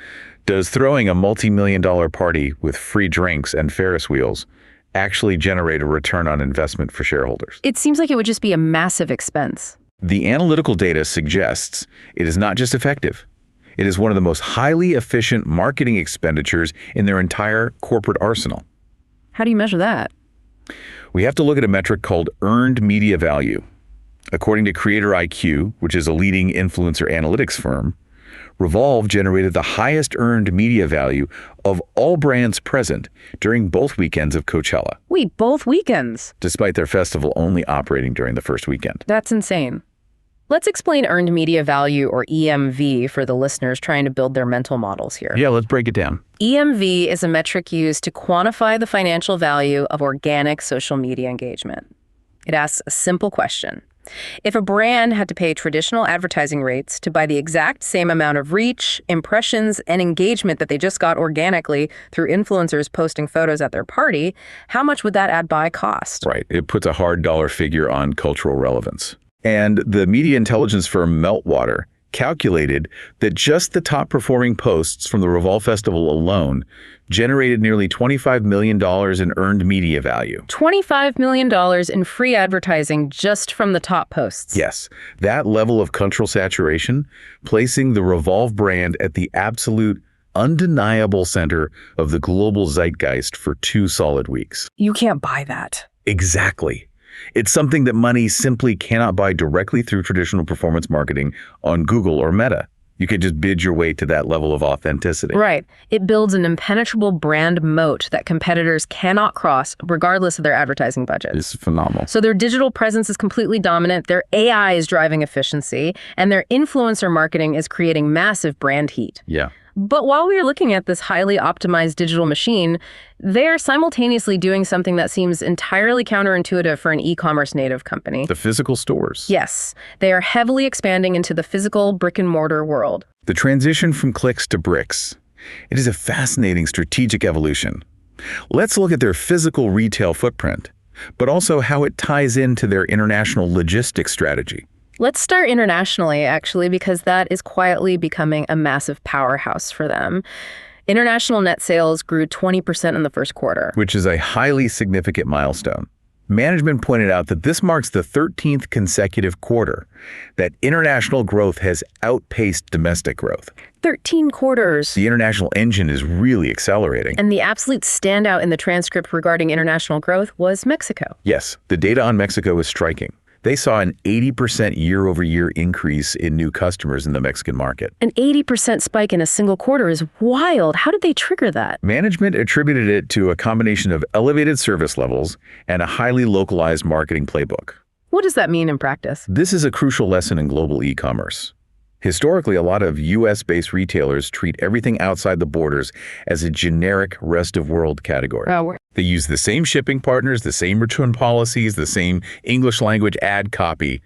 [SPEAKER 2] Does throwing a multi-million-dollar party with free drinks and Ferris wheels actually generate a return on investment for shareholders?
[SPEAKER 1] It seems like it would just be a massive expense.
[SPEAKER 2] The analytical data suggests it is not just effective. It is one of the most highly efficient marketing expenditures in their entire corporate arsenal.
[SPEAKER 1] How do you measure that?
[SPEAKER 2] We have to look at a metric called earned media value. According to Creator IQ, which is a leading influencer analytics firm, Revolve generated the highest earned media value of all brands present during both weekends of Coachella.
[SPEAKER 1] Wait, both weekends?
[SPEAKER 2] Despite their festival only operating during the first weekend.
[SPEAKER 1] That's insane. Let's explain earned media value, or EMV, for the listeners trying to build their mental models here.
[SPEAKER 2] Yeah, let's break it down.
[SPEAKER 1] EMV is a metric used to quantify the financial value of organic social media engagement. It asks a simple question. If a brand had to pay traditional advertising rates to buy the exact same amount of reach, impressions, and engagement that they just got organically through influencers posting photos at their party, how much would that ad buy cost?
[SPEAKER 2] Right. It puts a hard dollar figure on cultural relevance. And the media intelligence firm Meltwater calculated that just the top performing posts from the Revolve Festival alone generated nearly $25 million in earned media value.
[SPEAKER 1] $25 million in free advertising just from the top posts.
[SPEAKER 2] Yes, that level of cultural saturation, placing the Revolve brand at the absolute undeniable center of the global zeitgeist for 2 solid weeks.
[SPEAKER 1] You can't buy that.
[SPEAKER 2] Exactly. It's something that money simply cannot buy directly through traditional performance marketing on Google or Meta. You could just bid your way to that level of authenticity.
[SPEAKER 1] Right. It builds an impenetrable brand moat that competitors cannot cross regardless of their advertising budgets.
[SPEAKER 2] It's phenomenal.
[SPEAKER 1] So their digital presence is completely dominant, their AI is driving efficiency, and their influencer marketing is creating massive brand heat.
[SPEAKER 2] Yeah.
[SPEAKER 1] But while we are looking at this highly optimized digital machine, they are simultaneously doing something that seems entirely counterintuitive for an e-commerce native company.
[SPEAKER 2] The physical stores.
[SPEAKER 1] Yes, they are heavily expanding into the physical brick-and-mortar world.
[SPEAKER 2] The transition from clicks to bricks. It is a fascinating strategic evolution. Let's look at their physical retail footprint, but also how it ties into their international logistics strategy.
[SPEAKER 1] Let's start internationally, actually, because that is quietly becoming a massive powerhouse for them. International net sales grew 20% in the first quarter.
[SPEAKER 2] Which is a highly significant milestone. Management pointed out that this marks the 13th consecutive quarter that international growth has outpaced domestic growth.
[SPEAKER 1] 13 quarters.
[SPEAKER 2] The international engine is really accelerating.
[SPEAKER 1] And the absolute standout in the transcript regarding international growth was Mexico.
[SPEAKER 2] Yes, the data on Mexico is striking. They saw an 80% year-over-year increase in new customers in the Mexican market.
[SPEAKER 1] An 80% spike in a single quarter is wild. How did they trigger that?
[SPEAKER 2] Management attributed it to a combination of elevated service levels and a highly localized marketing playbook.
[SPEAKER 1] What does that mean in practice?
[SPEAKER 2] This is a crucial lesson in global e-commerce. Historically, a lot of US-based retailers treat everything outside the borders as a generic rest-of-world category. They use the same shipping partners, the same return policies, the same English language ad copy.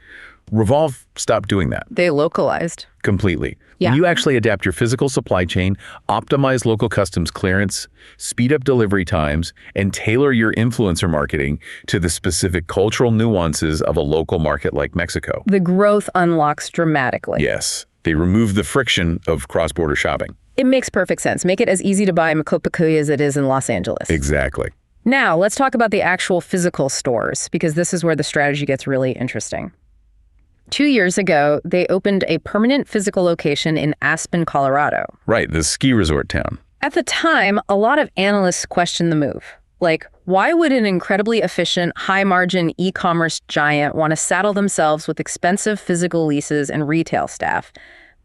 [SPEAKER 2] Revolve stopped doing that.
[SPEAKER 1] They localized.
[SPEAKER 2] Completely.
[SPEAKER 1] Yeah.
[SPEAKER 2] When you actually adapt your physical supply chain, optimize local customs clearance, speed up delivery times, and tailor your influencer marketing to the specific cultural nuances of a local market like Mexico.
[SPEAKER 1] The growth unlocks dramatically.
[SPEAKER 2] Yes. They remove the friction of cross-border shopping.
[SPEAKER 1] It makes perfect sense. Make it as easy to buy in Macopacuy as it is in Los Angeles.
[SPEAKER 2] Exactly.
[SPEAKER 1] Now, let's talk about the actual physical stores, because this is where the strategy gets really interesting. 2 years ago, they opened a permanent physical location in Aspen, Colorado.
[SPEAKER 2] Right, the ski resort town.
[SPEAKER 1] At the time, a lot of analysts questioned the move. Like, why would an incredibly efficient, high-margin e-commerce giant want to saddle themselves with expensive physical leases and retail staff?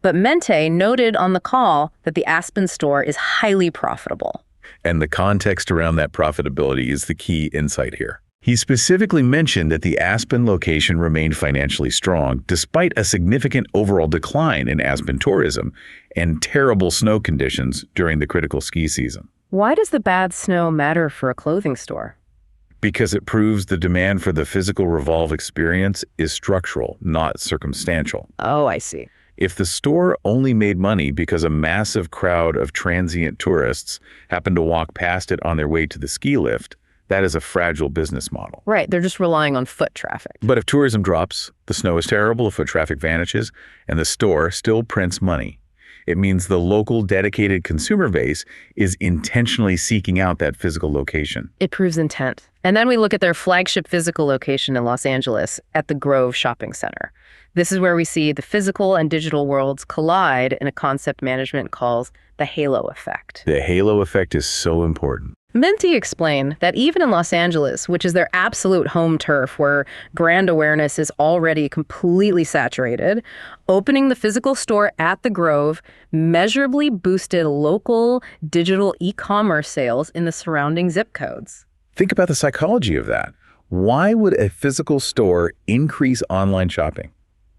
[SPEAKER 1] But Mente noted on the call that the Aspen store is highly profitable.
[SPEAKER 2] And the context around that profitability is the key insight here. He specifically mentioned that the Aspen location remained financially strong despite a significant overall decline in Aspen tourism and terrible snow conditions during the critical ski season.
[SPEAKER 1] Why does the bad snow matter for a clothing store?
[SPEAKER 2] Because it proves the demand for the physical Revolve experience is structural, not circumstantial.
[SPEAKER 1] Oh, I see.
[SPEAKER 2] If the store only made money because a massive crowd of transient tourists happened to walk past it on their way to the ski lift, that is a fragile business model.
[SPEAKER 1] Right, they're just relying on foot traffic.
[SPEAKER 2] But if tourism drops, the snow is terrible, the foot traffic vanishes, and the store still prints money. It means the local dedicated consumer base is intentionally seeking out that physical location.
[SPEAKER 1] It proves intent. And then we look at their flagship physical location in Los Angeles at the Grove Shopping Center. This is where we see the physical and digital worlds collide in a concept management calls the halo effect.
[SPEAKER 2] The halo effect is so important.
[SPEAKER 1] Mente explained that even in Los Angeles, which is their absolute home turf where brand awareness is already completely saturated, opening the physical store at the Grove measurably boosted local digital e-commerce sales in the surrounding zip codes.
[SPEAKER 2] Think about the psychology of that. Why would a physical store increase online shopping?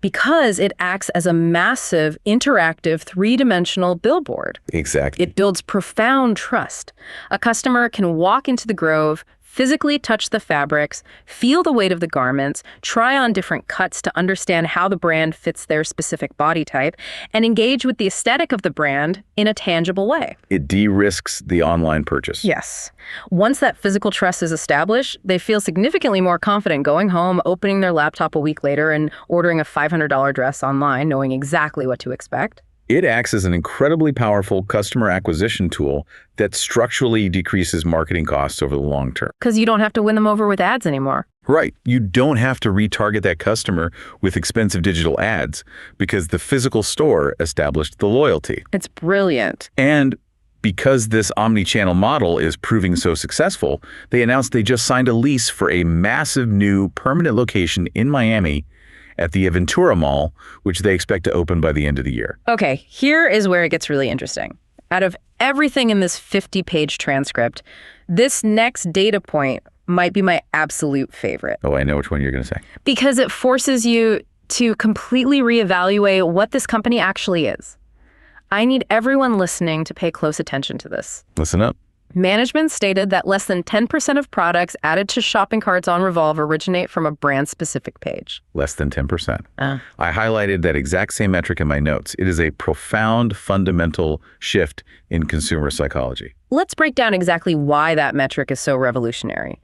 [SPEAKER 1] Because it acts as a massive, interactive, three-dimensional billboard.
[SPEAKER 2] Exactly.
[SPEAKER 1] It builds profound trust. A customer can walk into the Grove, physically touch the fabrics, feel the weight of the garments, try on different cuts to understand how the brand fits their specific body type, and engage with the aesthetic of the brand in a tangible way.
[SPEAKER 2] It de-risks the online purchase.
[SPEAKER 1] Yes. Once that physical trust is established, they feel significantly more confident going home, opening their laptop a week later, and ordering a $500 dress online, knowing exactly what to expect.
[SPEAKER 2] It acts as an incredibly powerful customer acquisition tool that structurally decreases marketing costs over the long term.
[SPEAKER 1] Because you don't have to win them over with ads anymore.
[SPEAKER 2] Right. You don't have to retarget that customer with expensive digital ads because the physical store established the loyalty.
[SPEAKER 1] It's brilliant.
[SPEAKER 2] And because this omni-channel model is proving so successful, they announced they just signed a lease for a massive new permanent location in Miami at the Aventura Mall, which they expect to open by the end of the year.
[SPEAKER 1] Okay, here is where it gets really interesting. Out of everything in this 50-page transcript, this next data point might be my absolute favorite.
[SPEAKER 2] Oh, I know which one you're going to say.
[SPEAKER 1] Because it forces you to completely reevaluate what this company actually is. I need everyone listening to pay close attention to this.
[SPEAKER 2] Listen up.
[SPEAKER 1] Management stated that less than 10% of products added to shopping carts on Revolve originate from a brand-specific page.
[SPEAKER 2] Less than 10%. I highlighted that exact same metric in my notes. It is a profound, fundamental shift in consumer psychology.
[SPEAKER 1] Let's break down exactly why that metric is so revolutionary.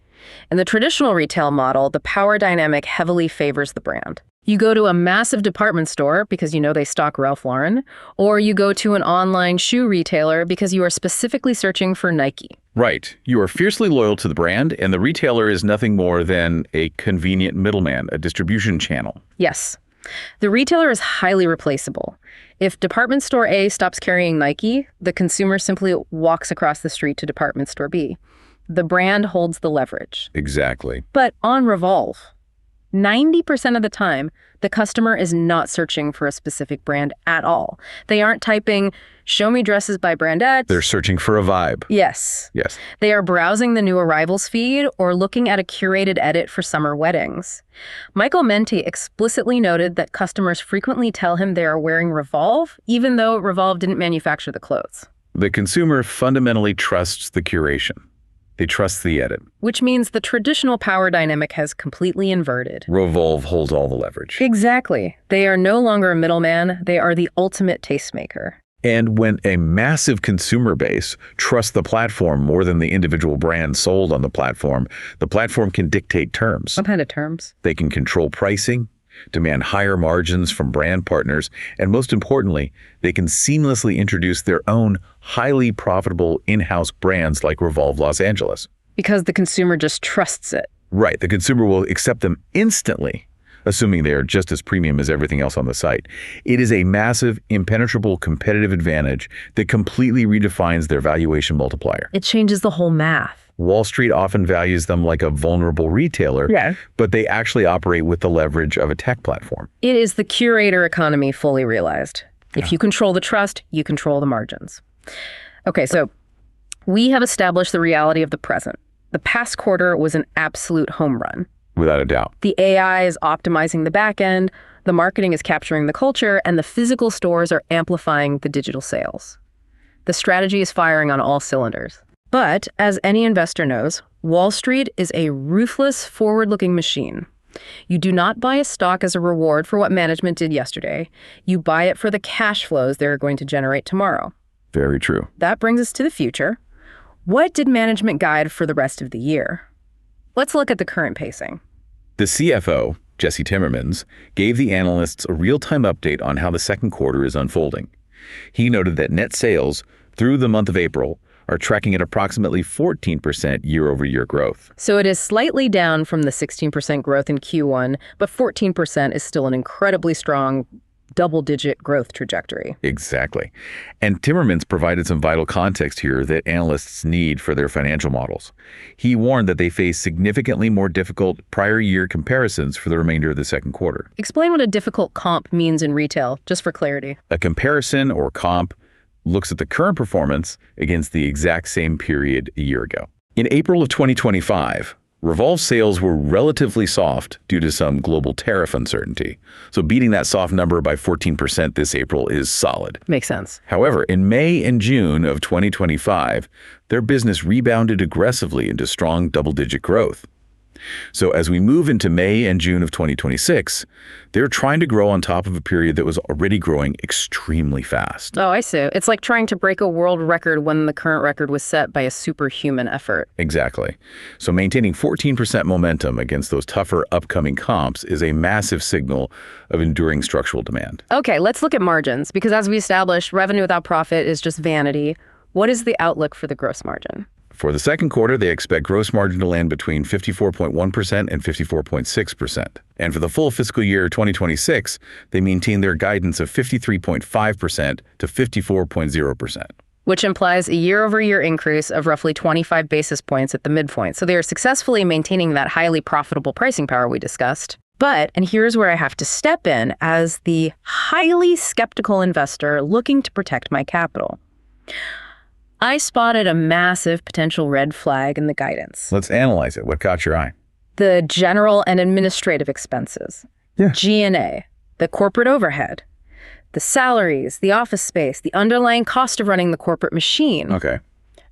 [SPEAKER 1] In the traditional retail model, the power dynamic heavily favors the brand. You go to a massive department store because you know they stock Ralph Lauren, or you go to an online shoe retailer because you are specifically searching for Nike.
[SPEAKER 2] Right. You are fiercely loyal to the brand, and the retailer is nothing more than a convenient middleman, a distribution channel.
[SPEAKER 1] Yes. The retailer is highly replaceable. If department store A stops carrying Nike, the consumer simply walks across the street to department store B. The brand holds the leverage.
[SPEAKER 2] Exactly.
[SPEAKER 1] But on Revolve, 90% of the time, the customer is not searching for a specific brand at all. They aren't typing, "show me dresses by brand X."
[SPEAKER 2] They're searching for a vibe.
[SPEAKER 1] Yes.
[SPEAKER 2] Yes.
[SPEAKER 1] They are browsing the new arrivals feed or looking at a curated edit for summer weddings. Michael Menti explicitly noted that customers frequently tell him they are wearing Revolve, even though Revolve didn't manufacture the clothes.
[SPEAKER 2] The consumer fundamentally trusts the curation. They trust the edit.
[SPEAKER 1] Which means the traditional power dynamic has completely inverted.
[SPEAKER 2] Revolve holds all the leverage.
[SPEAKER 1] Exactly. They are no longer a middleman. They are the ultimate tastemaker.
[SPEAKER 2] And when a massive consumer base trusts the platform more than the individual brand sold on the platform can dictate terms.
[SPEAKER 1] What kind of terms?
[SPEAKER 2] They can control pricing, demand higher margins from brand partners, and most importantly, they can seamlessly introduce their own highly profitable in-house brands like Revolve Los Angeles.
[SPEAKER 1] Because the consumer just trusts it.
[SPEAKER 2] Right. The consumer will accept them instantly, assuming they are just as premium as everything else on the site. It is a massive, impenetrable competitive advantage that completely redefines their valuation multiplier.
[SPEAKER 1] It changes the whole math.
[SPEAKER 2] Wall Street often values them like a vulnerable retailer, but they actually operate with the leverage of a tech platform.
[SPEAKER 1] It is the curator economy fully realized. If you control the trust, you control the margins. Okay, so we have established the reality of the present. The past quarter was an absolute home run.
[SPEAKER 2] Without a doubt.
[SPEAKER 1] The AI is optimizing the back end, the marketing is capturing the culture, and the physical stores are amplifying the digital sales. The strategy is firing on all cylinders. But, as any investor knows, Wall Street is a ruthless, forward-looking machine. You do not buy a stock as a reward for what management did yesterday. You buy it for the cash flows they're going to generate tomorrow.
[SPEAKER 2] Very true.
[SPEAKER 1] That brings us to the future. What did management guide for the rest of the year? Let's look at the current pacing.
[SPEAKER 2] The CFO, Jesse Timmermans, gave the analysts a real-time update on how the second quarter is unfolding. He noted that net sales through the month of April are tracking at approximately 14% year-over-year growth.
[SPEAKER 1] So it is slightly down from the 16% growth in Q1, but 14% is still an incredibly strong double-digit growth trajectory.
[SPEAKER 2] Exactly. And Timmermans provided some vital context here that analysts need for their financial models. He warned that they face significantly more difficult prior year comparisons for the remainder of the second quarter.
[SPEAKER 1] Explain what a difficult comp means in retail, just for clarity.
[SPEAKER 2] A comparison or comp looks at the current performance against the exact same period a year ago. In April of 2025, Revolve sales were relatively soft due to some global tariff uncertainty. So beating that soft number by 14% this April is solid.
[SPEAKER 1] Makes sense.
[SPEAKER 2] However, in May and June of 2025, their business rebounded aggressively into strong double-digit growth. So as we move into May and June of 2026, they're trying to grow on top of a period that was already growing extremely fast.
[SPEAKER 1] Oh, I see. It's like trying to break a world record when the current record was set by a superhuman effort.
[SPEAKER 2] Exactly. So maintaining 14% momentum against those tougher upcoming comps is a massive signal of enduring structural demand.
[SPEAKER 1] Okay, let's look at margins, because as we established, revenue without profit is just vanity. What is the outlook for the gross margin?
[SPEAKER 2] For the second quarter, they expect gross margin to land between 54.1% and 54.6%. And for the full fiscal year 2026, they maintain their guidance of 53.5% to 54.0%.
[SPEAKER 1] Which implies a year-over-year increase of roughly 25 basis points at the midpoint. So they are successfully maintaining that highly profitable pricing power we discussed. But, and here's where I have to step in as the highly skeptical investor looking to protect my capital. I spotted a massive potential red flag in the guidance.
[SPEAKER 2] Let's analyze it. What caught your eye?
[SPEAKER 1] The general and administrative expenses, G&A, the corporate overhead, the salaries, the office space, the underlying cost of running the corporate machine.
[SPEAKER 2] Okay.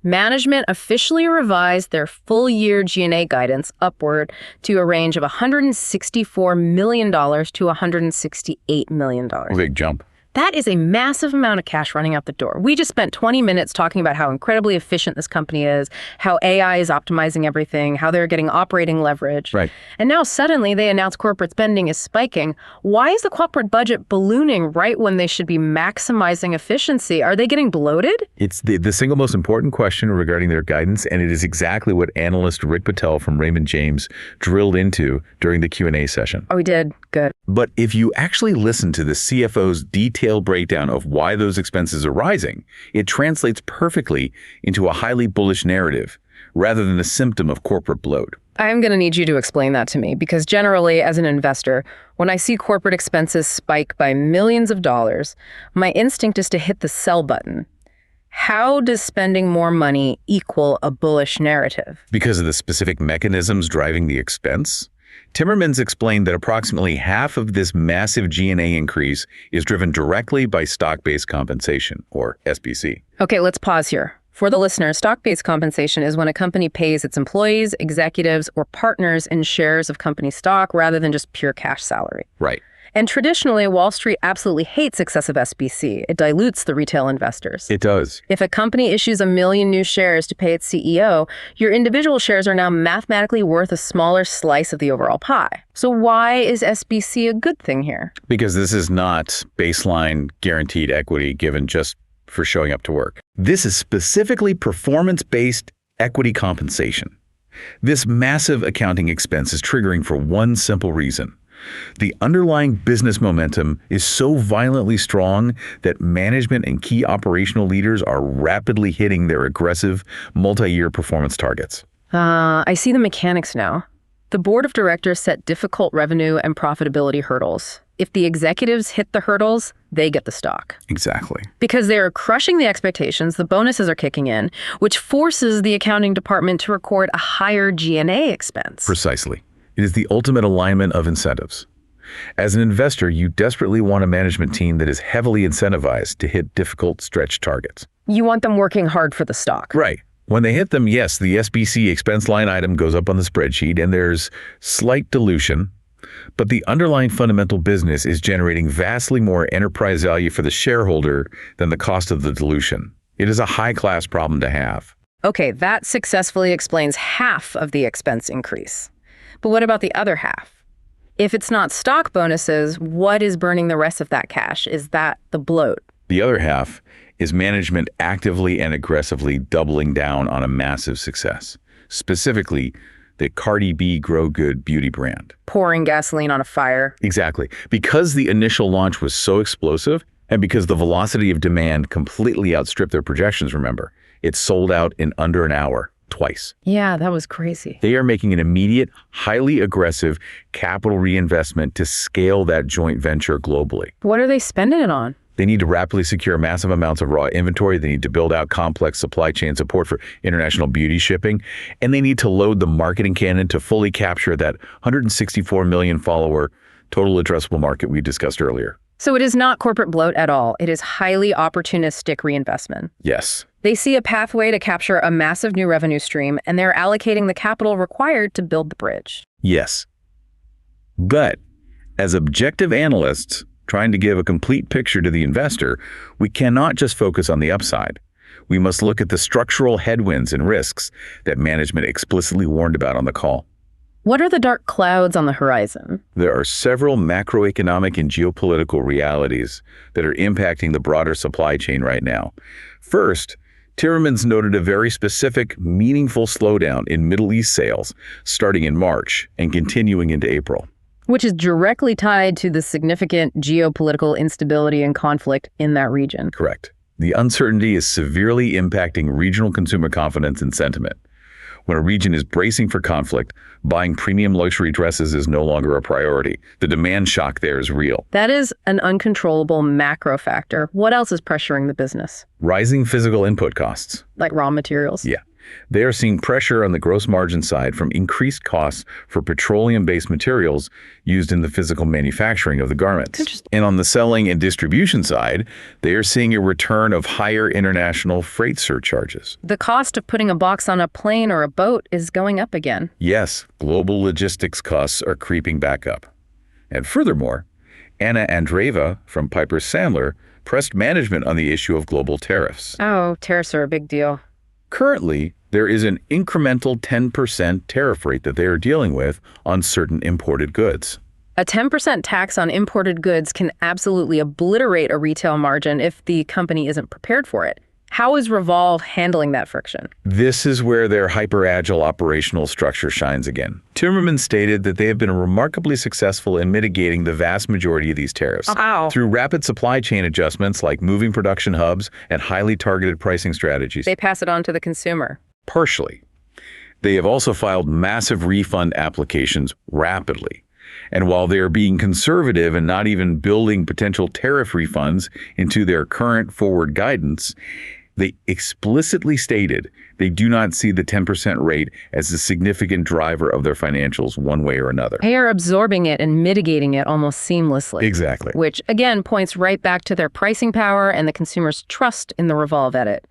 [SPEAKER 1] Management officially revised their full-year G&A guidance upward to a range of $164 million to $168 million.
[SPEAKER 2] A big jump.
[SPEAKER 1] That is a massive amount of cash running out the door. We just spent 20 minutes talking about how incredibly efficient this company is, how AI is optimizing everything, how they're getting operating leverage.
[SPEAKER 2] Right.
[SPEAKER 1] And now suddenly they announce corporate spending is spiking. Why is the corporate budget ballooning right when they should be maximizing efficiency? Are they getting bloated?
[SPEAKER 2] It's the single most important question regarding their guidance, and it is exactly what analyst Rick Patel from Raymond James drilled into during the Q&A session.
[SPEAKER 1] Oh, we did? Good.
[SPEAKER 2] But if you actually listen to the CFO's detailed breakdown of why those expenses are rising, it translates perfectly into a highly bullish narrative rather than a symptom of corporate bloat.
[SPEAKER 1] I'm going to need you to explain that to me, because generally, as an investor, when I see corporate expenses spike by millions of dollars, my instinct is to hit the sell button. How does spending more money equal a bullish narrative?
[SPEAKER 2] Because of the specific mechanisms driving the expense? Timmermans explained that approximately half of this massive G&A increase is driven directly by stock-based compensation, or SBC.
[SPEAKER 1] Okay, let's pause here. For the listener, stock-based compensation is when a company pays its employees, executives, or partners in shares of company stock rather than just pure cash salary.
[SPEAKER 2] Right.
[SPEAKER 1] And traditionally, Wall Street absolutely hates excessive SBC. It dilutes the retail investors.
[SPEAKER 2] It does.
[SPEAKER 1] If a company issues 1 million new shares to pay its CEO, your individual shares are now mathematically worth a smaller slice of the overall pie. So why is SBC a good thing here?
[SPEAKER 2] Because this is not baseline guaranteed equity given just for showing up to work. This is specifically performance-based equity compensation. This massive accounting expense is triggering for one simple reason. The underlying business momentum is so violently strong that management and key operational leaders are rapidly hitting their aggressive multi-year performance targets.
[SPEAKER 1] I see the mechanics now. The board of directors set difficult revenue and profitability hurdles. If the executives hit the hurdles, they get the stock.
[SPEAKER 2] Exactly.
[SPEAKER 1] Because they are crushing the expectations, the bonuses are kicking in, which forces the accounting department to record a higher G&A expense.
[SPEAKER 2] Precisely. It is the ultimate alignment of incentives. As an investor, you desperately want a management team that is heavily incentivized to hit difficult stretch targets.
[SPEAKER 1] You want them working hard for the stock.
[SPEAKER 2] Right. When they hit them, yes, the SBC expense line item goes up on the spreadsheet and there's slight dilution, but the underlying fundamental business is generating vastly more enterprise value for the shareholder than the cost of the dilution. It is a high-class problem to have.
[SPEAKER 1] Okay, that successfully explains half of the expense increase. But what about the other half? If it's not stock bonuses, what is burning the rest of that cash? Is that the bloat?
[SPEAKER 2] The other half is management actively and aggressively doubling down on a massive success, specifically the Cardi B Grow Good beauty brand.
[SPEAKER 1] Pouring gasoline on a fire.
[SPEAKER 2] Exactly. Because the initial launch was so explosive, and because the velocity of demand completely outstripped their projections, remember, it sold out in under an hour. Twice.
[SPEAKER 1] Yeah, that was crazy.
[SPEAKER 2] They are making an immediate, highly aggressive capital reinvestment to scale that joint venture globally.
[SPEAKER 1] What are they spending it on?
[SPEAKER 2] They need to rapidly secure massive amounts of raw inventory. They need to build out complex supply chain support for international beauty shipping. And they need to load the marketing cannon to fully capture that 164 million follower total addressable market we discussed earlier.
[SPEAKER 1] So it is not corporate bloat at all. It is highly opportunistic reinvestment.
[SPEAKER 2] Yes.
[SPEAKER 1] They see a pathway to capture a massive new revenue stream, and they're allocating the capital required to build the bridge.
[SPEAKER 2] Yes. But as objective analysts trying to give a complete picture to the investor, we cannot just focus on the upside. We must look at the structural headwinds and risks that management explicitly warned about on the call.
[SPEAKER 1] What are the dark clouds on the horizon?
[SPEAKER 2] There are several macroeconomic and geopolitical realities that are impacting the broader supply chain right now. First, Timmermans noted a very specific, meaningful slowdown in Middle East sales starting in March and continuing into April.
[SPEAKER 1] Which is directly tied to the significant geopolitical instability and conflict in that region.
[SPEAKER 2] Correct. The uncertainty is severely impacting regional consumer confidence and sentiment. When a region is bracing for conflict, buying premium luxury dresses is no longer a priority. The demand shock there is real.
[SPEAKER 1] That is an uncontrollable macro factor. What else is pressuring the business?
[SPEAKER 2] Rising physical input costs.
[SPEAKER 1] Like raw materials?
[SPEAKER 2] Yeah. They are seeing pressure on the gross margin side from increased costs for petroleum-based materials used in the physical manufacturing of the garments. And on the selling and distribution side, they are seeing a return of higher international freight surcharges.
[SPEAKER 1] The cost of putting a box on a plane or a boat is going up again.
[SPEAKER 2] Yes, global logistics costs are creeping back up. And furthermore, Anna Andreeva from Piper Sandler pressed management on the issue of global tariffs.
[SPEAKER 1] Oh, tariffs are a big deal.
[SPEAKER 2] Currently, there is an incremental 10% tariff rate that they are dealing with on certain imported goods.
[SPEAKER 1] A 10% tax on imported goods can absolutely obliterate a retail margin if the company isn't prepared for it. How is Revolve handling that friction?
[SPEAKER 2] This is where their hyper-agile operational structure shines again. Timmermans stated that they have been remarkably successful in mitigating the vast majority of these tariffs through rapid supply chain adjustments like moving production hubs and highly targeted pricing strategies.
[SPEAKER 1] They pass it on to the consumer.
[SPEAKER 2] Partially. They have also filed massive refund applications rapidly. And while they are being conservative and not even building potential tariff refunds into their current forward guidance, they explicitly stated they do not see the 10% rate as a significant driver of their financials one way or another.
[SPEAKER 1] They are absorbing it and mitigating it almost seamlessly.
[SPEAKER 2] Exactly.
[SPEAKER 1] Which, again, points right back to their pricing power and the consumer's trust in the Revolve edit.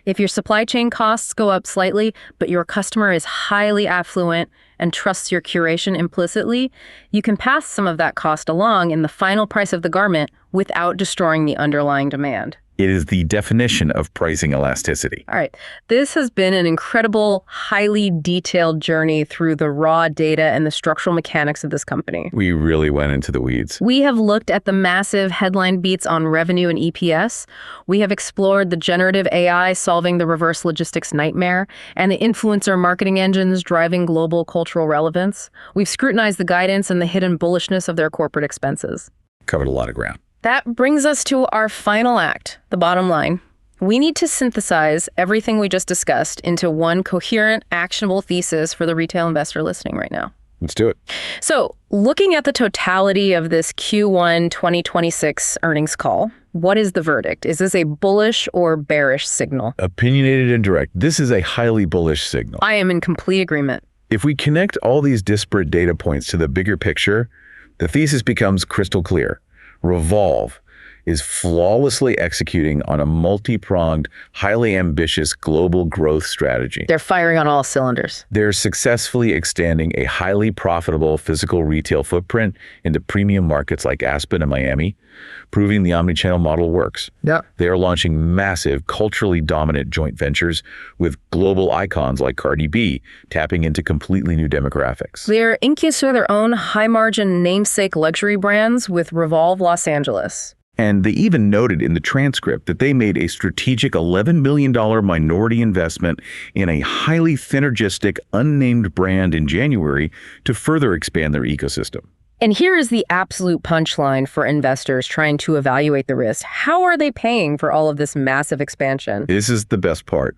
[SPEAKER 1] If your supply chain costs go up slightly, but your customer is highly affluent and trusts your curation implicitly, you can pass some of that cost along in the final price of the garment without destroying the underlying demand.
[SPEAKER 2] It is the definition of pricing elasticity.
[SPEAKER 1] All right. This has been an incredible, highly detailed journey through the raw data and the structural mechanics of this company.
[SPEAKER 2] We really went into the weeds.
[SPEAKER 1] We have looked at the massive headline beats on revenue and EPS. We have explored the generative AI solving the reverse logistics nightmare and the influencer marketing engines driving global cultural relevance. We've scrutinized the guidance and the hidden bullishness of their corporate expenses.
[SPEAKER 2] Covered a lot of ground.
[SPEAKER 1] That brings us to our final act, the bottom line. We need to synthesize everything we just discussed into one coherent, actionable thesis for the retail investor listening right now.
[SPEAKER 2] Let's do it.
[SPEAKER 1] So, looking at the totality of this Q1 2026 earnings call, what is the verdict? Is this a bullish or bearish signal?
[SPEAKER 2] Opinionated and direct. This is a highly bullish signal.
[SPEAKER 1] I am in complete agreement.
[SPEAKER 2] If we connect all these disparate data points to the bigger picture, the thesis becomes crystal clear. Revolve is flawlessly executing on a multi-pronged, highly ambitious global growth strategy.
[SPEAKER 1] They're firing on all cylinders.
[SPEAKER 2] They're successfully extending a highly profitable physical retail footprint into premium markets like Aspen and Miami, proving the omnichannel model works.
[SPEAKER 1] Yeah.
[SPEAKER 2] They are launching massive, culturally dominant joint ventures with global icons like Cardi B, tapping into completely new demographics.
[SPEAKER 1] They're incubating their own high-margin namesake luxury brands with Revolve Los Angeles.
[SPEAKER 2] And they even noted in the transcript that they made a strategic $11 million minority investment in a highly synergistic, unnamed brand in January to further expand their ecosystem.
[SPEAKER 1] And here is the absolute punchline for investors trying to evaluate the risk. How are they paying for all of this massive expansion?
[SPEAKER 2] This is the best part.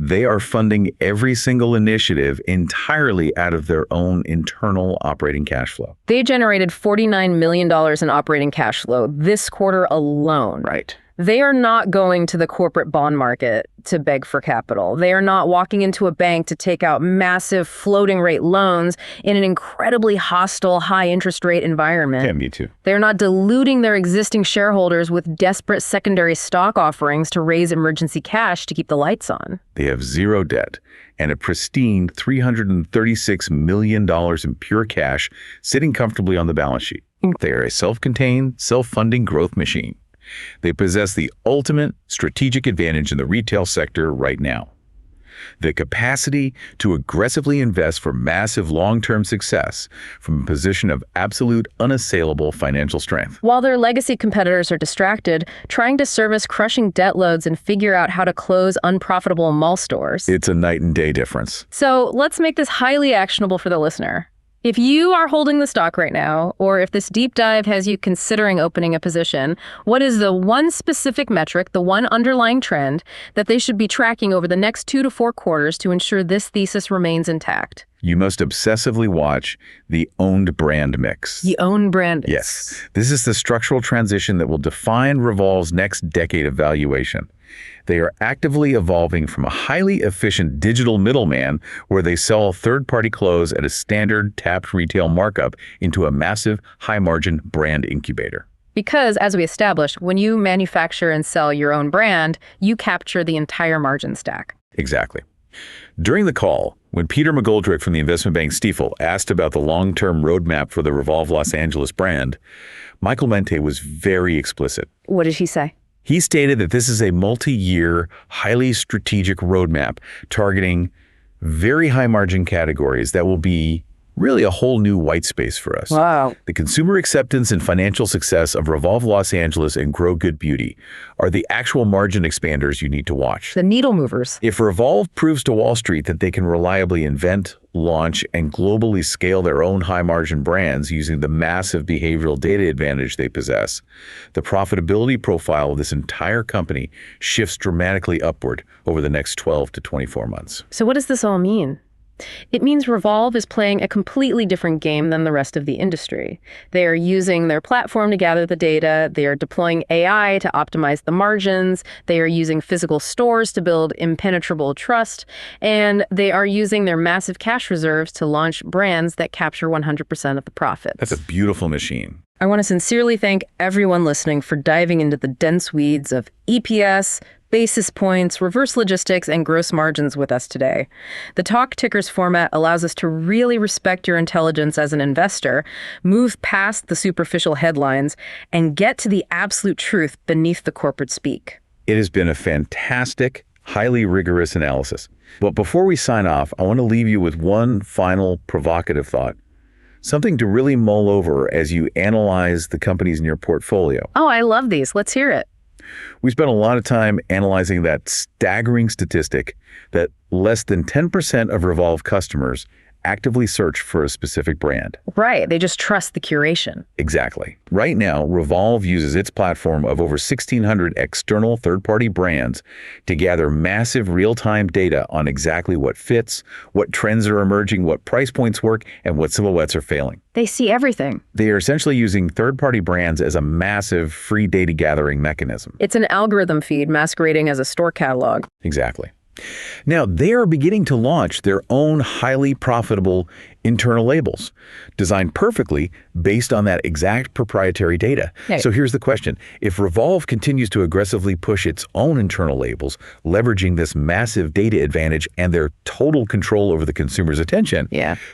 [SPEAKER 2] They are funding every single initiative entirely out of their own internal operating cash flow.
[SPEAKER 1] They generated $49 million in operating cash flow this quarter alone.
[SPEAKER 2] Right.
[SPEAKER 1] They are not going to the corporate bond market to beg for capital. They are not walking into a bank to take out massive floating rate loans in an incredibly hostile, high interest rate environment.
[SPEAKER 2] Yeah, me too.
[SPEAKER 1] They're not diluting their existing shareholders with desperate secondary stock offerings to raise emergency cash to keep the lights on.
[SPEAKER 2] They have zero debt and a pristine $336 million in pure cash sitting comfortably on the balance sheet. They are a self-contained, self-funding growth machine. They possess the ultimate strategic advantage in the retail sector right now: the capacity to aggressively invest for massive long-term success from a position of absolute unassailable financial strength.
[SPEAKER 1] While their legacy competitors are distracted, trying to service crushing debt loads and figure out how to close unprofitable mall stores.
[SPEAKER 2] It's a night and day difference.
[SPEAKER 1] So let's make this highly actionable for the listener. If you are holding the stock right now, or if this deep dive has you considering opening a position, what is the one specific metric, the one underlying trend, that they should be tracking over the next 2 to 4 quarters to ensure this thesis remains intact?
[SPEAKER 2] You must obsessively watch the owned brand mix.
[SPEAKER 1] The owned brand mix.
[SPEAKER 2] Yes. This is the structural transition that will define Revolve's next decade of valuation. They are actively evolving from a highly efficient digital middleman where they sell third-party clothes at a standard tapped retail markup into a massive high-margin brand incubator.
[SPEAKER 1] Because, as we established, when you manufacture and sell your own brand, you capture the entire margin stack.
[SPEAKER 2] Exactly. During the call, when Peter McGoldrick from the investment bank Stifel asked about the long-term roadmap for the Revolve Los Angeles brand, Michael Mente was very explicit.
[SPEAKER 1] What did he say?
[SPEAKER 2] He stated that this is a multi-year, highly strategic roadmap targeting very high-margin categories that will be really a whole new white space for us.
[SPEAKER 1] Wow.
[SPEAKER 2] The consumer acceptance and financial success of Revolve Los Angeles and Grow Good Beauty are the actual margin expanders you need to watch.
[SPEAKER 1] The needle movers.
[SPEAKER 2] If Revolve proves to Wall Street that they can reliably invent, launch, and globally scale their own high-margin brands using the massive behavioral data advantage they possess, the profitability profile of this entire company shifts dramatically upward over the next 12 to 24 months.
[SPEAKER 1] So what does this all mean? It means Revolve is playing a completely different game than the rest of the industry. They are using their platform to gather the data, they are deploying AI to optimize the margins, they are using physical stores to build impenetrable trust, and they are using their massive cash reserves to launch brands that capture 100% of the profits.
[SPEAKER 2] That's a beautiful machine.
[SPEAKER 1] I want to sincerely thank everyone listening for diving into the dense weeds of EPS, basis points, reverse logistics, and gross margins with us today. The Talk Tickers format allows us to really respect your intelligence as an investor, move past the superficial headlines, and get to the absolute truth beneath the corporate speak.
[SPEAKER 2] It has been a fantastic, highly rigorous analysis. But before we sign off, I want to leave you with one final provocative thought. Something to really mull over as you analyze the companies in your portfolio.
[SPEAKER 1] Oh, I love these. Let's hear it.
[SPEAKER 2] We spent a lot of time analyzing that staggering statistic that less than 10% of Revolve customers actively search for a specific brand.
[SPEAKER 1] Right. They just trust the curation.
[SPEAKER 2] Exactly. Right now, Revolve uses its platform of over 1,600 external third-party brands to gather massive real-time data on exactly what fits, what trends are emerging, what price points work, and what silhouettes are failing.
[SPEAKER 1] They see everything.
[SPEAKER 2] They are essentially using third-party brands as a massive free data gathering mechanism.
[SPEAKER 1] It's an algorithm feed masquerading as a store catalog.
[SPEAKER 2] Exactly. Now, they are beginning to launch their own highly profitable internal labels, designed perfectly based on that exact proprietary data.
[SPEAKER 1] Hey.
[SPEAKER 2] So here's the question. If Revolve continues to aggressively push its own internal labels, leveraging this massive data advantage and their total control over the consumer's attention,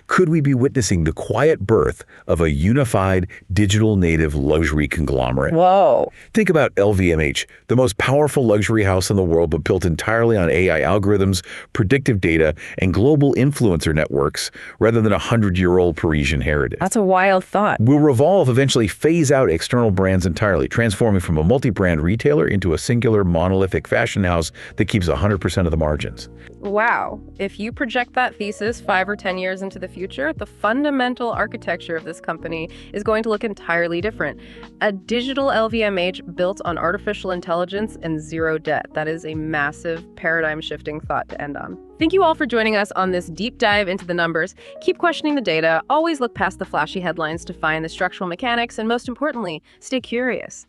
[SPEAKER 2] could we be witnessing the quiet birth of a unified digital native luxury conglomerate?
[SPEAKER 1] Whoa.
[SPEAKER 2] Think about LVMH, the most powerful luxury house in the world, but built entirely on AI algorithms, predictive data, and global influencer networks, rather than a 100-year-old Parisian heritage.
[SPEAKER 1] That's a wild thought.
[SPEAKER 2] Will Revolve eventually phase out external brands entirely, transforming from a multi-brand retailer into a singular monolithic fashion house that keeps 100% of the margins?
[SPEAKER 1] Wow. If you project that thesis 5 or 10 years into the future, the fundamental architecture of this company is going to look entirely different. A digital LVMH built on artificial intelligence and zero debt. That is a massive paradigm-shifting thought to end on. Thank you all for joining us on this deep dive into the numbers. Keep questioning the data, always look past the flashy headlines to find the structural mechanics, and most importantly, stay curious.